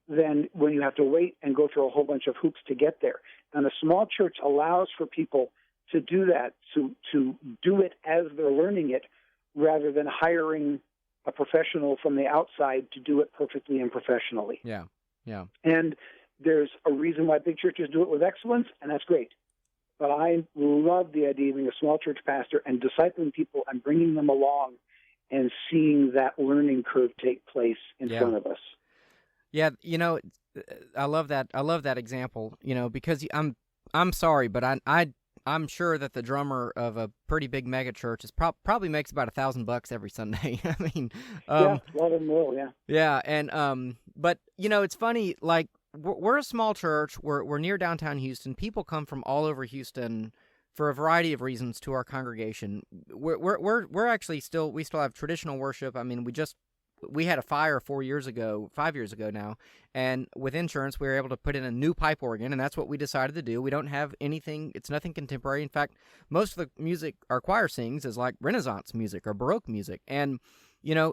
than when you have to wait and go through a whole bunch of hoops to get there. And a small church allows for people to do that, to do it as they're learning it, rather than hiring a professional from the outside to do it perfectly and professionally. Yeah, yeah. And there's a reason why big churches do it with excellence, and that's great. But I love the idea of being a small church pastor and discipling people and bringing them along and seeing that learning curve take place in front of us. Yeah, I love that. I love that example. Because I'm sorry, but I'm sure that the drummer of a pretty big megachurch is probably makes about $1,000 every Sunday. I mean, a lot of them will, yeah, and but it's funny. Like we're a small church. We're near downtown Houston. People come from all over Houston for a variety of reasons to our congregation. We're actually still have traditional worship. I mean, we had a fire 5 years ago now, and with insurance, we were able to put in a new pipe organ, and that's what we decided to do. We don't have anything, it's nothing contemporary. In fact, most of the music our choir sings is like Renaissance music or Baroque music. And,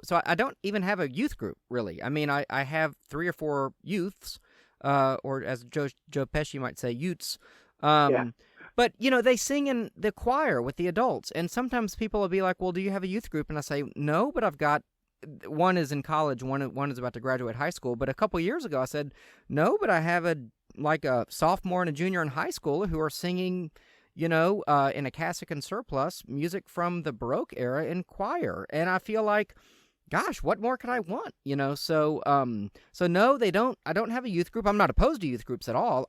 so I don't even have a youth group, really. I mean, I have 3 or 4 youths, or as Joe Pesci might say, youths. But, they sing in the choir with the adults, and sometimes people will be like, well, do you have a youth group? And I say, no, but I've got one is in college, one is about to graduate high school. But a couple years ago, I said, no, but I have a sophomore and a junior in high school who are singing, in a cassock and surplice, music from the Baroque era in choir. And I feel like, gosh, what more could I want? So no, they don't. I don't have a youth group. I'm not opposed to youth groups at all.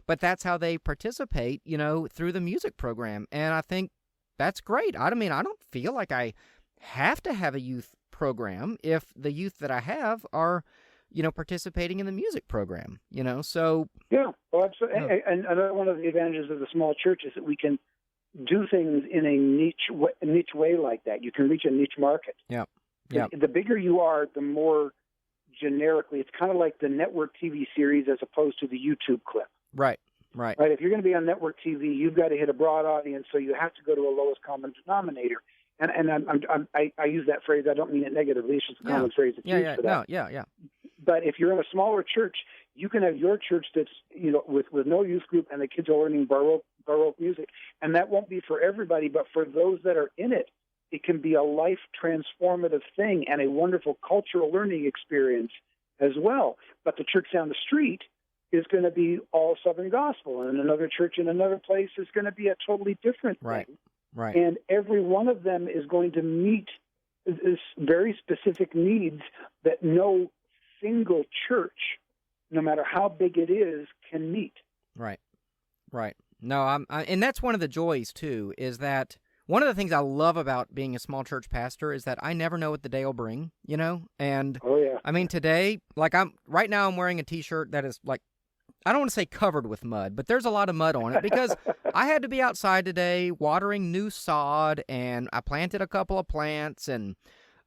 But that's how they participate, through the music program. And I think that's great. I mean, I don't feel like I have to have a youth program if the youth that I have are, participating in the music program, so. Yeah, well, absolutely. And another one of the advantages of the small church is that we can do things in a niche way like that. You can reach a niche market. Yeah. Yeah. The bigger you are, the more generically, it's kind of like the network TV series as opposed to the YouTube clip. Right. If you're going to be on network TV, you've got to hit a broad audience, so you have to go to a lowest common denominator. And I use that phrase. I don't mean it negatively. It's just a common phrase that's used for that. Yeah. But if you're in a smaller church, you can have your church that's with no youth group and the kids are learning Baroque music, and that won't be for everybody. But for those that are in it, it can be a life transformative thing and a wonderful cultural learning experience as well. But the church down the street is going to be all Southern gospel, and another church in another place is going to be a totally different thing. Right. And every one of them is going to meet this very specific needs that no single church, no matter how big it is, can meet. Right. No, and that's one of the joys too. Is that one of the things I love about being a small church pastor is that I never know what the day will bring. And I mean today, like I'm wearing a T-shirt that is like, I don't want to say covered with mud, but there's a lot of mud on it because I had to be outside today watering new sod, and I planted a couple of plants, and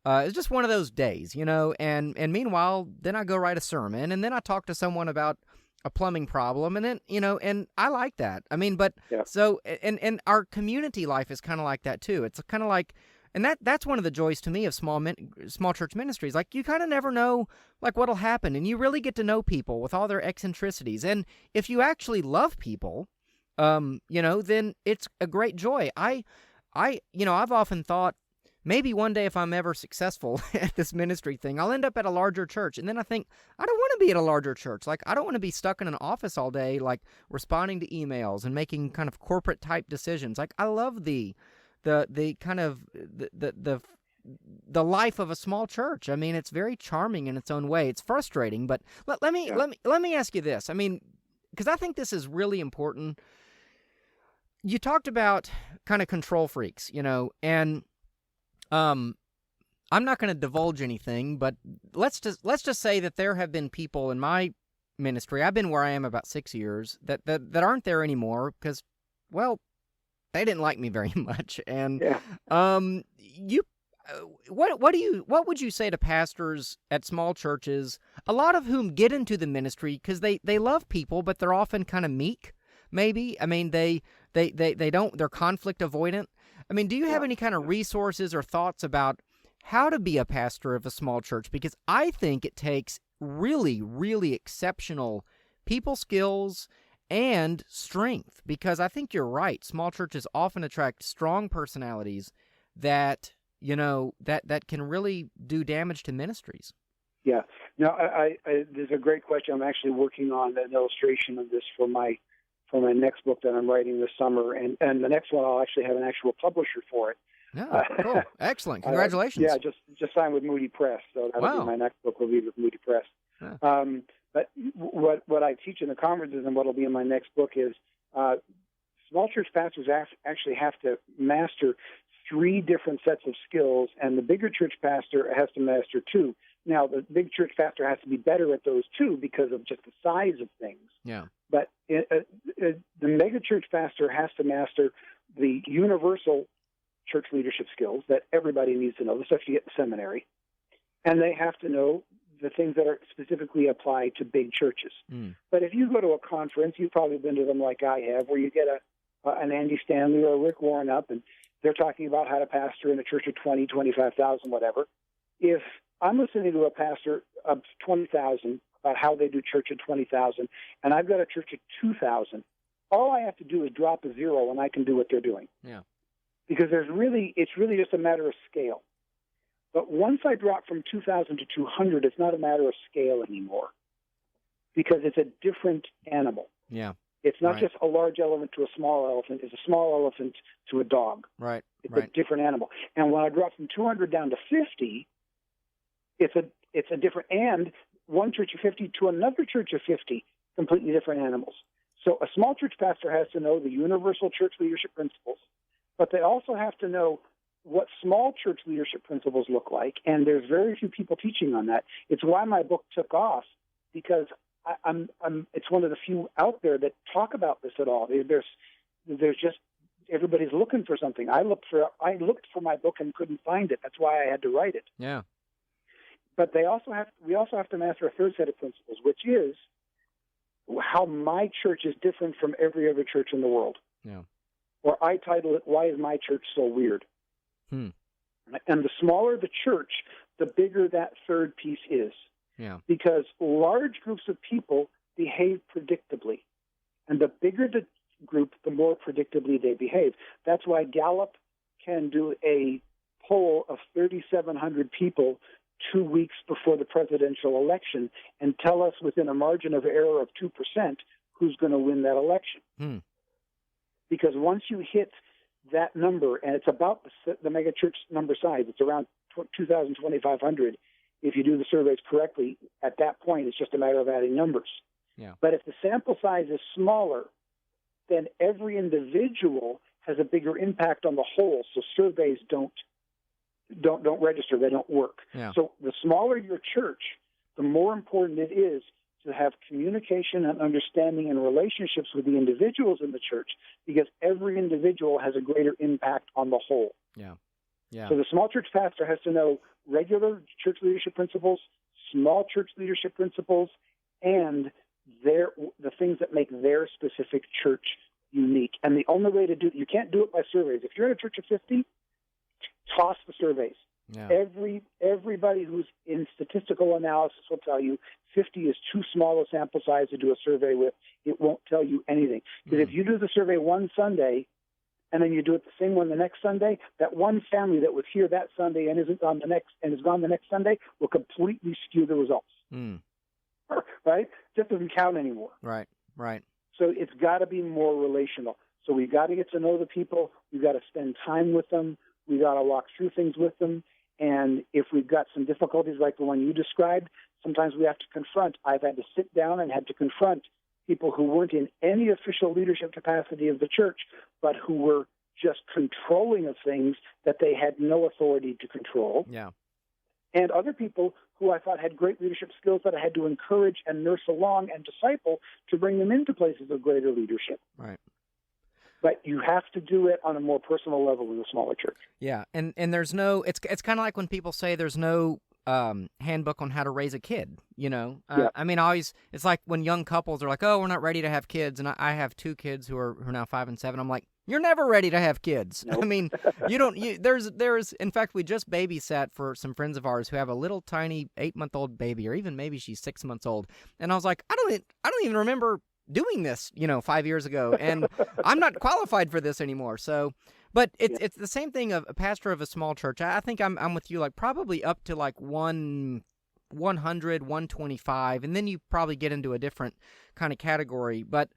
it's just one of those days, and meanwhile, then I go write a sermon, and then I talk to someone about a plumbing problem, and then, and I like that. I mean, but so, and our community life is kind of like that too. It's kind of like, and that's one of the joys to me of small church ministries. Like, you kind of never know, like, what'll happen, and you really get to know people with all their eccentricities. And if you actually love people, then it's a great joy. I've often thought maybe one day if I'm ever successful at this ministry thing, I'll end up at a larger church. And then I think, I don't want to be at a larger church. Like, I don't want to be stuck in an office all day, like responding to emails and making kind of corporate type decisions. Like, I love the kind of the life of a small church. I mean, it's very charming in its own way. It's frustrating, but let me ask you this. I mean, because I think this is really important. You talked about kind of control freaks, and I'm not going to divulge anything, but let's just say that there have been people in my ministry. I've been where I am about 6 years that aren't there anymore because, well, they didn't like me very much, and what would you say to pastors at small churches, a lot of whom get into the ministry because they love people, but they're often kind of meek, maybe? I mean, they don't, they're conflict avoidant. I mean, do you have any kind of resources or thoughts about how to be a pastor of a small church? Because I think it takes really, really exceptional people skills and strength, because I think you're right. Small churches often attract strong personalities that, that can really do damage to ministries. Yeah. No, I this is a great question. I'm actually working on an illustration of this for my next book that I'm writing this summer, and the next one I'll actually have an actual publisher for it. Oh, cool. Excellent. Congratulations. Yeah, just signed with Moody Press, so that'll be my next book will be with Moody Press. Yeah. But what I teach in the conferences and what will be in my next book is small church pastors actually have to master 3 different sets of skills, and the bigger church pastor has to master 2. Now, the big church pastor has to be better at those 2 because of just the size of things. Yeah. But the mega church pastor has to master the universal church leadership skills that everybody needs to know, the stuff you get in seminary, and they have to know the things that are specifically applied to big churches. But if you go to a conference, you've probably been to them like I have, where you get an Andy Stanley or a Rick Warren up, and they're talking about how to pastor in a church of 20, 25,000, whatever. If I'm listening to a pastor of 20,000 about how they do church at 20,000, and I've got a church at 2,000, all I have to do is drop a 0, and I can do what they're doing. Yeah. Because it's really just a matter of scale. But once I drop from 2,000 to 200, it's not a matter of scale anymore, because it's a different animal. Yeah. It's not just a large elephant to a small elephant. It's a small elephant to a dog. Right. It's a different animal. And when I drop from 200 down to 50, it's a different, and one church of 50 to another church of 50, completely different animals. So a small church pastor has to know the universal church leadership principles, but they also have to know what small church leadership principles look like, and there's very few people teaching on that. It's why my book took off, because it's one of the few out there that talk about this at all. There's just, everybody's looking for something. I looked for my book and couldn't find it. That's why I had to write it. Yeah. But we also have to master a third set of principles, which is how my church is different from every other church in the world. Yeah. Or I title it, "Why is my church so weird?" And the smaller the church, the bigger that third piece is. Yeah. Because large groups of people behave predictably. And the bigger the group, the more predictably they behave. That's why Gallup can do a poll of 3,700 people 2 weeks before the presidential election and tell us within a margin of error of 2% who's going to win that election. Because once you hit that number, and it's about the megachurch number size, it's around 2,000, 2,500. If you do the surveys correctly, at that point, it's just a matter of adding numbers. Yeah. But if the sample size is smaller, then every individual has a bigger impact on the whole. So surveys don't register; they don't work. Yeah. So the smaller your church, the more important it is to have communication and understanding and relationships with the individuals in the church, because every individual has a greater impact on the whole. Yeah. Yeah. So the small church pastor has to know regular church leadership principles, small church leadership principles, and the things that make their specific church unique. And the only way to do it, you can't do it by surveys. If you're in a church of 50, toss the surveys. Yeah. Everybody who's in statistical analysis will tell you 50 is too small a sample size to do a survey with. It won't tell you anything. Because if you do the survey one Sunday and then you do it the same one the next Sunday, that one family that was here that Sunday and isn't on the next and is gone the next Sunday will completely skew the results. Right? Just doesn't count anymore. Right. So it's got to be more relational. So we've got to get to know the people. We've got to spend time with them. We've got to walk through things with them. And if we've got some difficulties like the one you described, sometimes we have to confront. I've had to sit down and had to confront people who weren't in any official leadership capacity of the church, but who were just controlling of things that they had no authority to control. Yeah. And other people who I thought had great leadership skills that I had to encourage and nurse along and disciple to bring them into places of greater leadership. Right. But you have to do it on a more personal level in a smaller church. Yeah, and there's no. It's kind of like when people say there's no handbook on how to raise a kid. Yeah. I mean, always it's like when young couples are like, "Oh, we're not ready to have kids," and I have two kids who are now 5 and 7. I'm like, "You're never ready to have kids." Nope. I mean, you don't. There's. In fact, we just babysat for some friends of ours who have a little tiny 8-month-old baby, or even maybe she's 6 months old, and I was like, I don't even remember doing this, 5 years ago, and I'm not qualified for this anymore. So, but it's the same thing of a pastor of a small church. I think I'm with you, like probably up to like 100, 125, and then you probably get into a different kind of category. But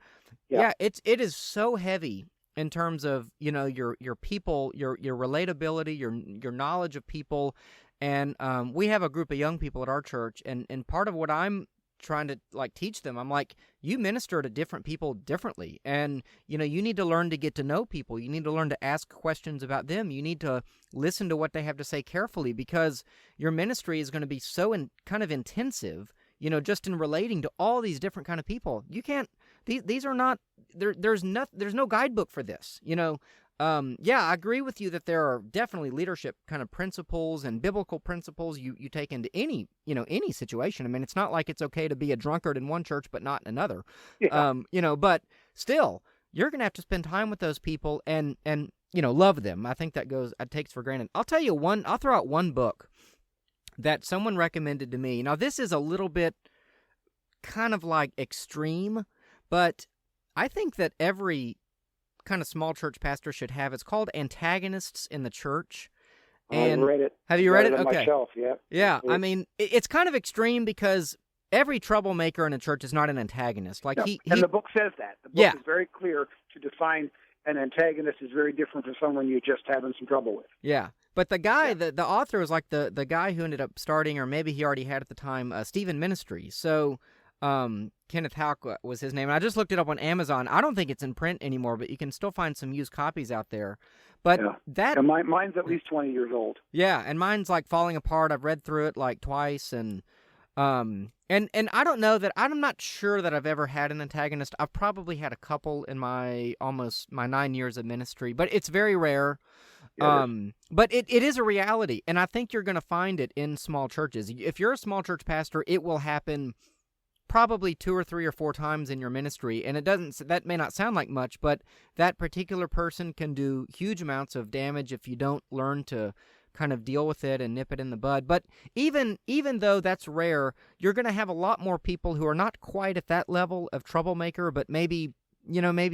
yeah, it is so heavy in terms of your people, your relatability, your knowledge of people, and we have a group of young people at our church, and part of what I'm trying to like teach them, I'm like, you minister to different people differently, and you need to learn to get to know people. You need to learn to ask questions about them. You need to listen to what they have to say carefully, because your ministry is going to be so kind of intensive, just in relating to all these different kind of people. You can't, these are not, there's no guidebook for this. Yeah, I agree with you that there are definitely leadership kind of principles and biblical principles you take into any situation. I mean, it's not like it's okay to be a drunkard in one church but not in another. Yeah. But still, you're going to have to spend time with those people and love them. I think that takes for granted. I'll throw out one book that someone recommended to me. Now, this is a little bit kind of like extreme, but I think that every kind of small church pastor should have. It's called Antagonists in the Church. And I've read it. Have you read it? On Okay. my shelf, yeah. Yeah, I mean, it's kind of extreme because every troublemaker in a church is not an antagonist. Like and the book says that. The book is very clear to define an antagonist is very different from someone you're just having some trouble with. Yeah. But the guy, the author is like the guy who ended up starting, or maybe he already had at the time, Stephen Ministries. So Kenneth Houck was his name. And I just looked it up on Amazon. I don't think it's in print anymore, but you can still find some used copies out there. But mine's at least 20 years old. Yeah, and mine's like falling apart. I've read through it like twice, and I don't know that, I'm not sure that I've ever had an antagonist. I've probably had a couple in my 9 years of ministry, but it's very rare. But it is a reality, and I think you're going to find it in small churches. If you're a small church pastor, it will happen probably 2 or 3 or 4 times in your ministry, and that may not sound like much, but that particular person can do huge amounts of damage if you don't learn to kind of deal with it and nip it in the bud. But even though that's rare, you're going to have a lot more people who are not quite at that level of troublemaker, but maybe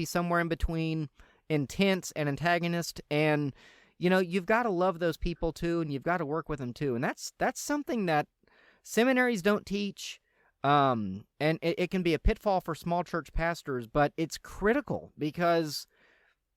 somewhere in between intense and antagonist, and you've got to love those people too, and you've got to work with them too, and that's something that seminaries don't teach. And it can be a pitfall for small church pastors, but it's critical because,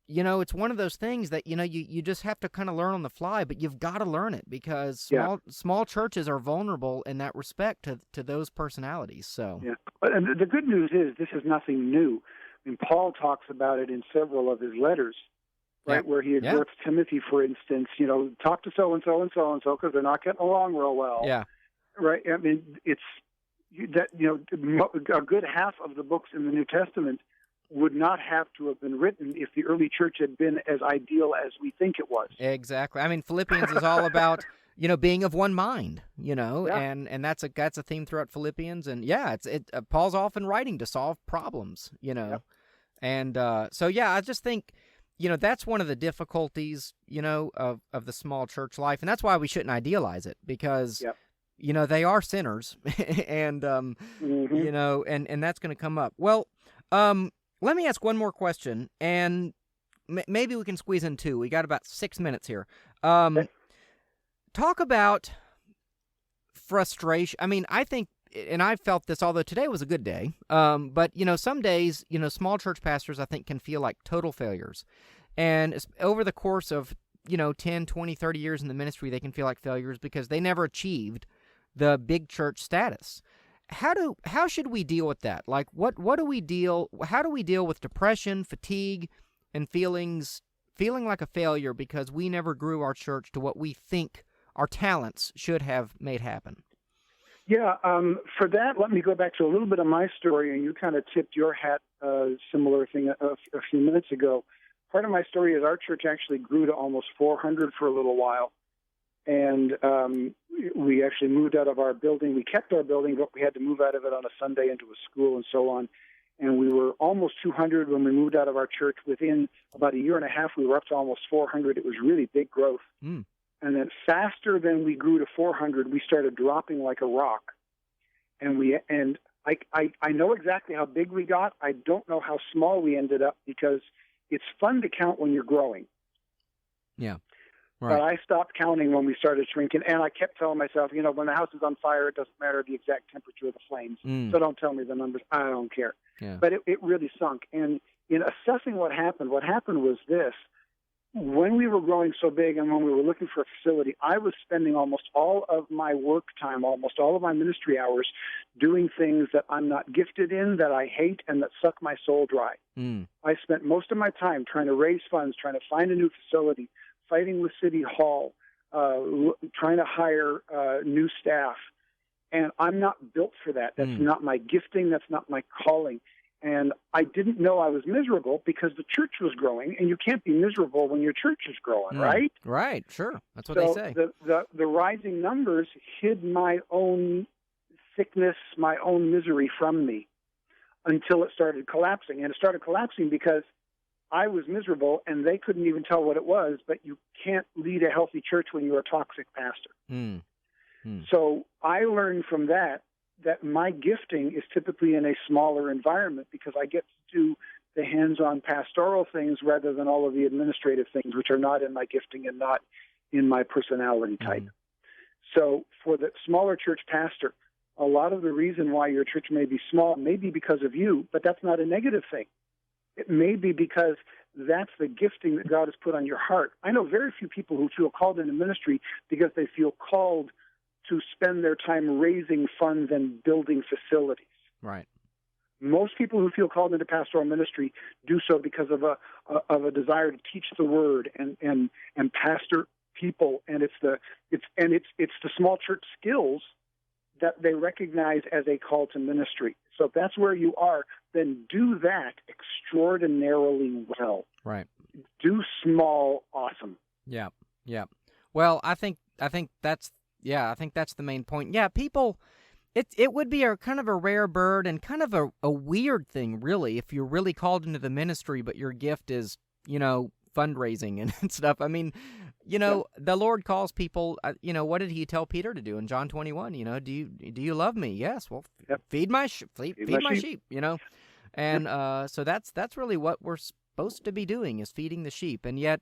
it's one of those things that, you just have to kind of learn on the fly, but you've got to learn it because small churches are vulnerable in that respect to those personalities. So, yeah. And the good news is this is nothing new. I mean, Paul talks about it in several of his letters, right? Where he exhorts Timothy, for instance, talk to so-and-so and so-and-so because they're not getting along real well. Yeah. Right. I mean, it's, that a good half of the books in the New Testament would not have to have been written if the early church had been as ideal as we think it was. Exactly. I mean, Philippians is all about being of one mind. And that's a theme throughout Philippians. And Paul's often writing to solve problems. And so I just think that's one of the difficulties of the small church life, and that's why we shouldn't idealize it because. Yep. They are sinners, and and that's going to come up. Well, let me ask one more question, and maybe we can squeeze in 2. We got about 6 minutes here. Talk about frustration. I mean, I think, and I felt this, although today was a good day, but some days, small church pastors, I think, can feel like total failures, and over the course of 10, 20, 30 years in the ministry, they can feel like failures because they never achieved the big church status. How should we deal with that? Like, how do we deal with depression, fatigue, and feeling like a failure because we never grew our church to what we think our talents should have made happen? Yeah, for that, let me go back to a little bit of my story, and you kind of tipped your hat, similar thing a few minutes ago. part of my story is our church actually grew to almost 400 for a little while. And we actually moved out of our building. We kept our building, but we had to move out of it on a Sunday into a school and so on. And we were almost 200 when we moved out of our church. Within about a year and a half, we were up to almost 400. It was really big growth. And then faster than we grew to 400, we started dropping like a rock. And I know exactly how big we got. I don't know how small we ended up, because it's fun to count when you're growing. Yeah. Right. But I stopped counting when we started shrinking, and I kept telling myself, when the house is on fire, it doesn't matter the exact temperature of the flames. So don't tell me the numbers. I don't care. Yeah. But it really sunk. And in assessing what happened was this. When we were growing so big and when we were looking for a facility, I was spending almost all of my work time, almost all of my ministry hours, doing things that I'm not gifted in, that I hate, and that suck my soul dry. I spent most of my time trying to raise funds, trying to find a new facility, fighting with City Hall, trying to hire new staff. And I'm not built for that. That's not my gifting. That's not my calling. And I didn't know I was miserable because the church was growing, and you can't be miserable when your church is growing, right? Right, sure. That's what they say. The rising numbers hid my own sickness, my own misery from me until it started collapsing. And it started collapsing because I was miserable, and they couldn't even tell what it was, but you can't lead a healthy church when you're a toxic pastor. So I learned from that my gifting is typically in a smaller environment, because I get to do the hands-on pastoral things rather than all of the administrative things, which are not in my gifting and not in my personality type. So for the smaller church pastor, a lot of the reason why your church may be small may be because of you, but that's not a negative thing. It may be because that's the gifting that God has put on your heart. I know very few people who feel called into ministry because they feel called to spend their time raising funds and building facilities. Right. Most people who feel called into pastoral ministry do so because of a desire to teach the word and pastor people, and it's the small church skills that they recognize as a call to ministry. So if that's where you are, then do that extraordinarily well. Right. Do small awesome. Yeah. Yeah. Well, I think that's the main point. Yeah, people, it would be a kind of a rare bird and kind of a weird thing, really, if you're really called into the ministry, but your gift is, fundraising and stuff. I mean, the Lord calls people, what did he tell Peter to do in John 21? Do you love me? Yes. Well, feed my sheep, and so that's really what we're supposed to be doing, is feeding the sheep. And yet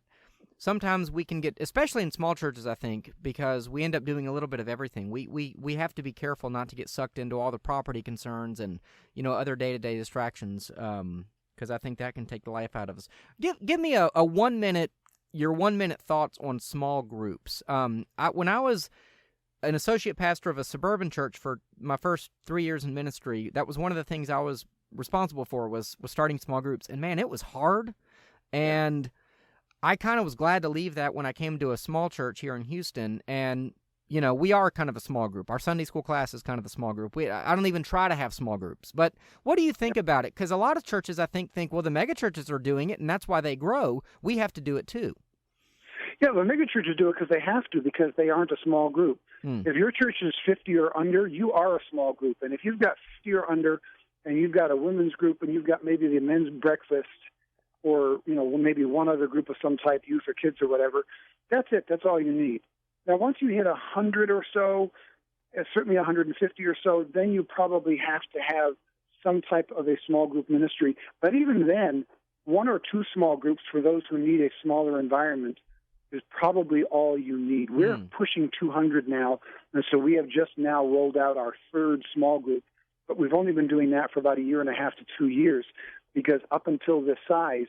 sometimes we can get, especially in small churches, I think, because we end up doing a little bit of everything. We have to be careful not to get sucked into all the property concerns and, other day-to-day distractions, because I think that can take the life out of us. Give me your 1 minute thoughts on small groups. When I was an associate pastor of a suburban church for my first 3 years in ministry, that was one of the things I was responsible for was starting small groups. And man, it was hard. And I kind of was glad to leave that when I came to a small church here in Houston. And, we are kind of a small group. Our Sunday school class is kind of a small group. I don't even try to have small groups. But what do you think about it? Because a lot of churches, I think, well, the megachurches are doing it, and that's why they grow. We have to do it too. Yeah, the megachurches do it because they have to, because they aren't a small group. If your church is 50 or under, you are a small group. And if you've got 50 or under, and you've got a women's group, and you've got maybe the men's breakfast, or maybe one other group of some type, youth or kids or whatever, that's it. That's all you need. Now, once you hit 100 or so, certainly 150 or so, then you probably have to have some type of a small group ministry. But even then, one or two small groups for those who need a smaller environment is probably all you need. We're pushing 200 now, and so we have just now rolled out our third small group, but we've only been doing that for about 1.5 to 2 years, because up until this size,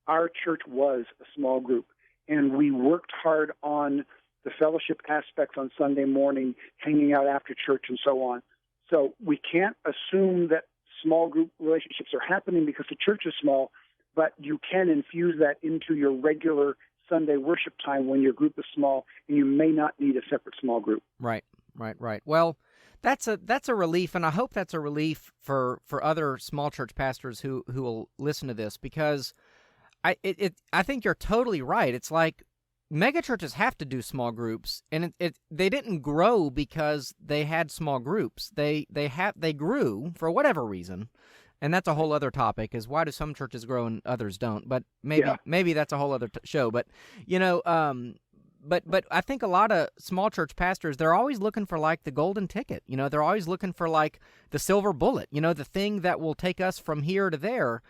our church was a small group, and we worked hard on the fellowship aspects on Sunday morning, hanging out after church, and so on. So we can't assume that small group relationships are happening because the church is small, but you can infuse that into your regular Sunday worship time when your group is small, and you may not need a separate small group. Right. Well, that's a relief, and I hope that's a relief for other small church pastors who will listen to this, because I think you're totally right. It's like megachurches have to do small groups, and they didn't grow because they had small groups. They grew for whatever reason, and that's a whole other topic. Is why do some churches grow and others don't? But maybe that's a whole other show. But But I think a lot of small church pastors, they're always looking for like the golden ticket. They're always looking for like the silver bullet. The thing that will take us from here to there.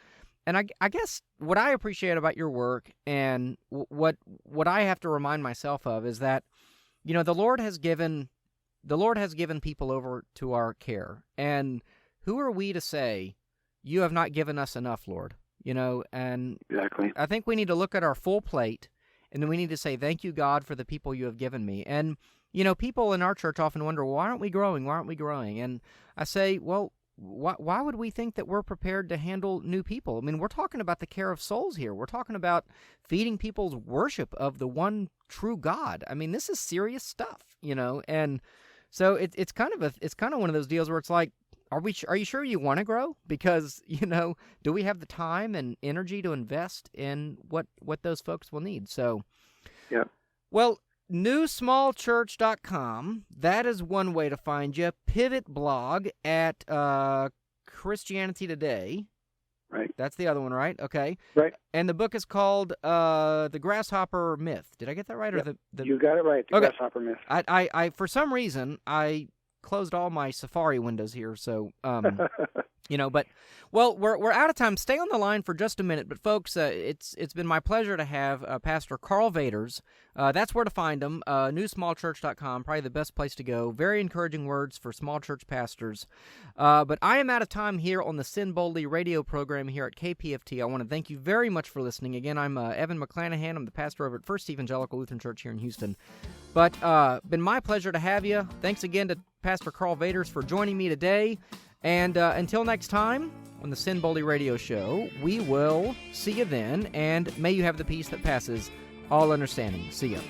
And I guess what I appreciate about your work and what I have to remind myself of is that, the Lord has given people over to our care. And who are we to say, you have not given us enough, Lord? And Exactly. I think we need to look at our full plate, and then we need to say, thank you, God, for the people you have given me. And, people in our church often wonder, well, why aren't we growing? Why aren't we growing? And I say, well, why would we think that we're prepared to handle new people? I mean, we're talking about the care of souls here. We're talking about feeding people's worship of the one true God. I mean, this is serious stuff, and so it's kind of one of those deals where it's like, are you sure you want to grow? Because, do we have the time and energy to invest in what those folks will need? So, yeah. Well, newsmallchurch.com, that is one way to find you. Pivot blog at Christianity Today. Right. That's the other one, right? Okay. Right. And the book is called The Grasshopper Myth. Did I get that right? Yep. Or the You got it right, The Grasshopper Myth. I for some reason, I closed all my Safari windows here, so but we're out of time. Stay on the line for just a minute, but folks, it's been my pleasure to have Pastor Karl Vaters. That's where to find him. newsmallchurch.com, probably the best place to go. Very encouraging words for small church pastors. But I am out of time here on the Sin Boldly radio program here at KPFT. I want to thank you very much for listening. Again, I'm Evan McClanahan. I'm the pastor over at First Evangelical Lutheran Church here in Houston. But been my pleasure to have you. Thanks again to Pastor Karl Vaters for joining me today. And until next time on the Sin Boldly Radio Show, we will see you then, and may you have the peace that passes all understanding. See ya.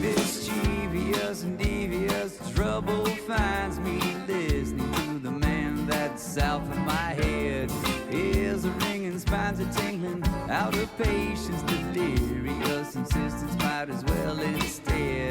Mischievous and devious trouble finds me listening to the man that's south of my head. Ears are ringing, spines are tingling, out of patience, delirious insistence might as well instead.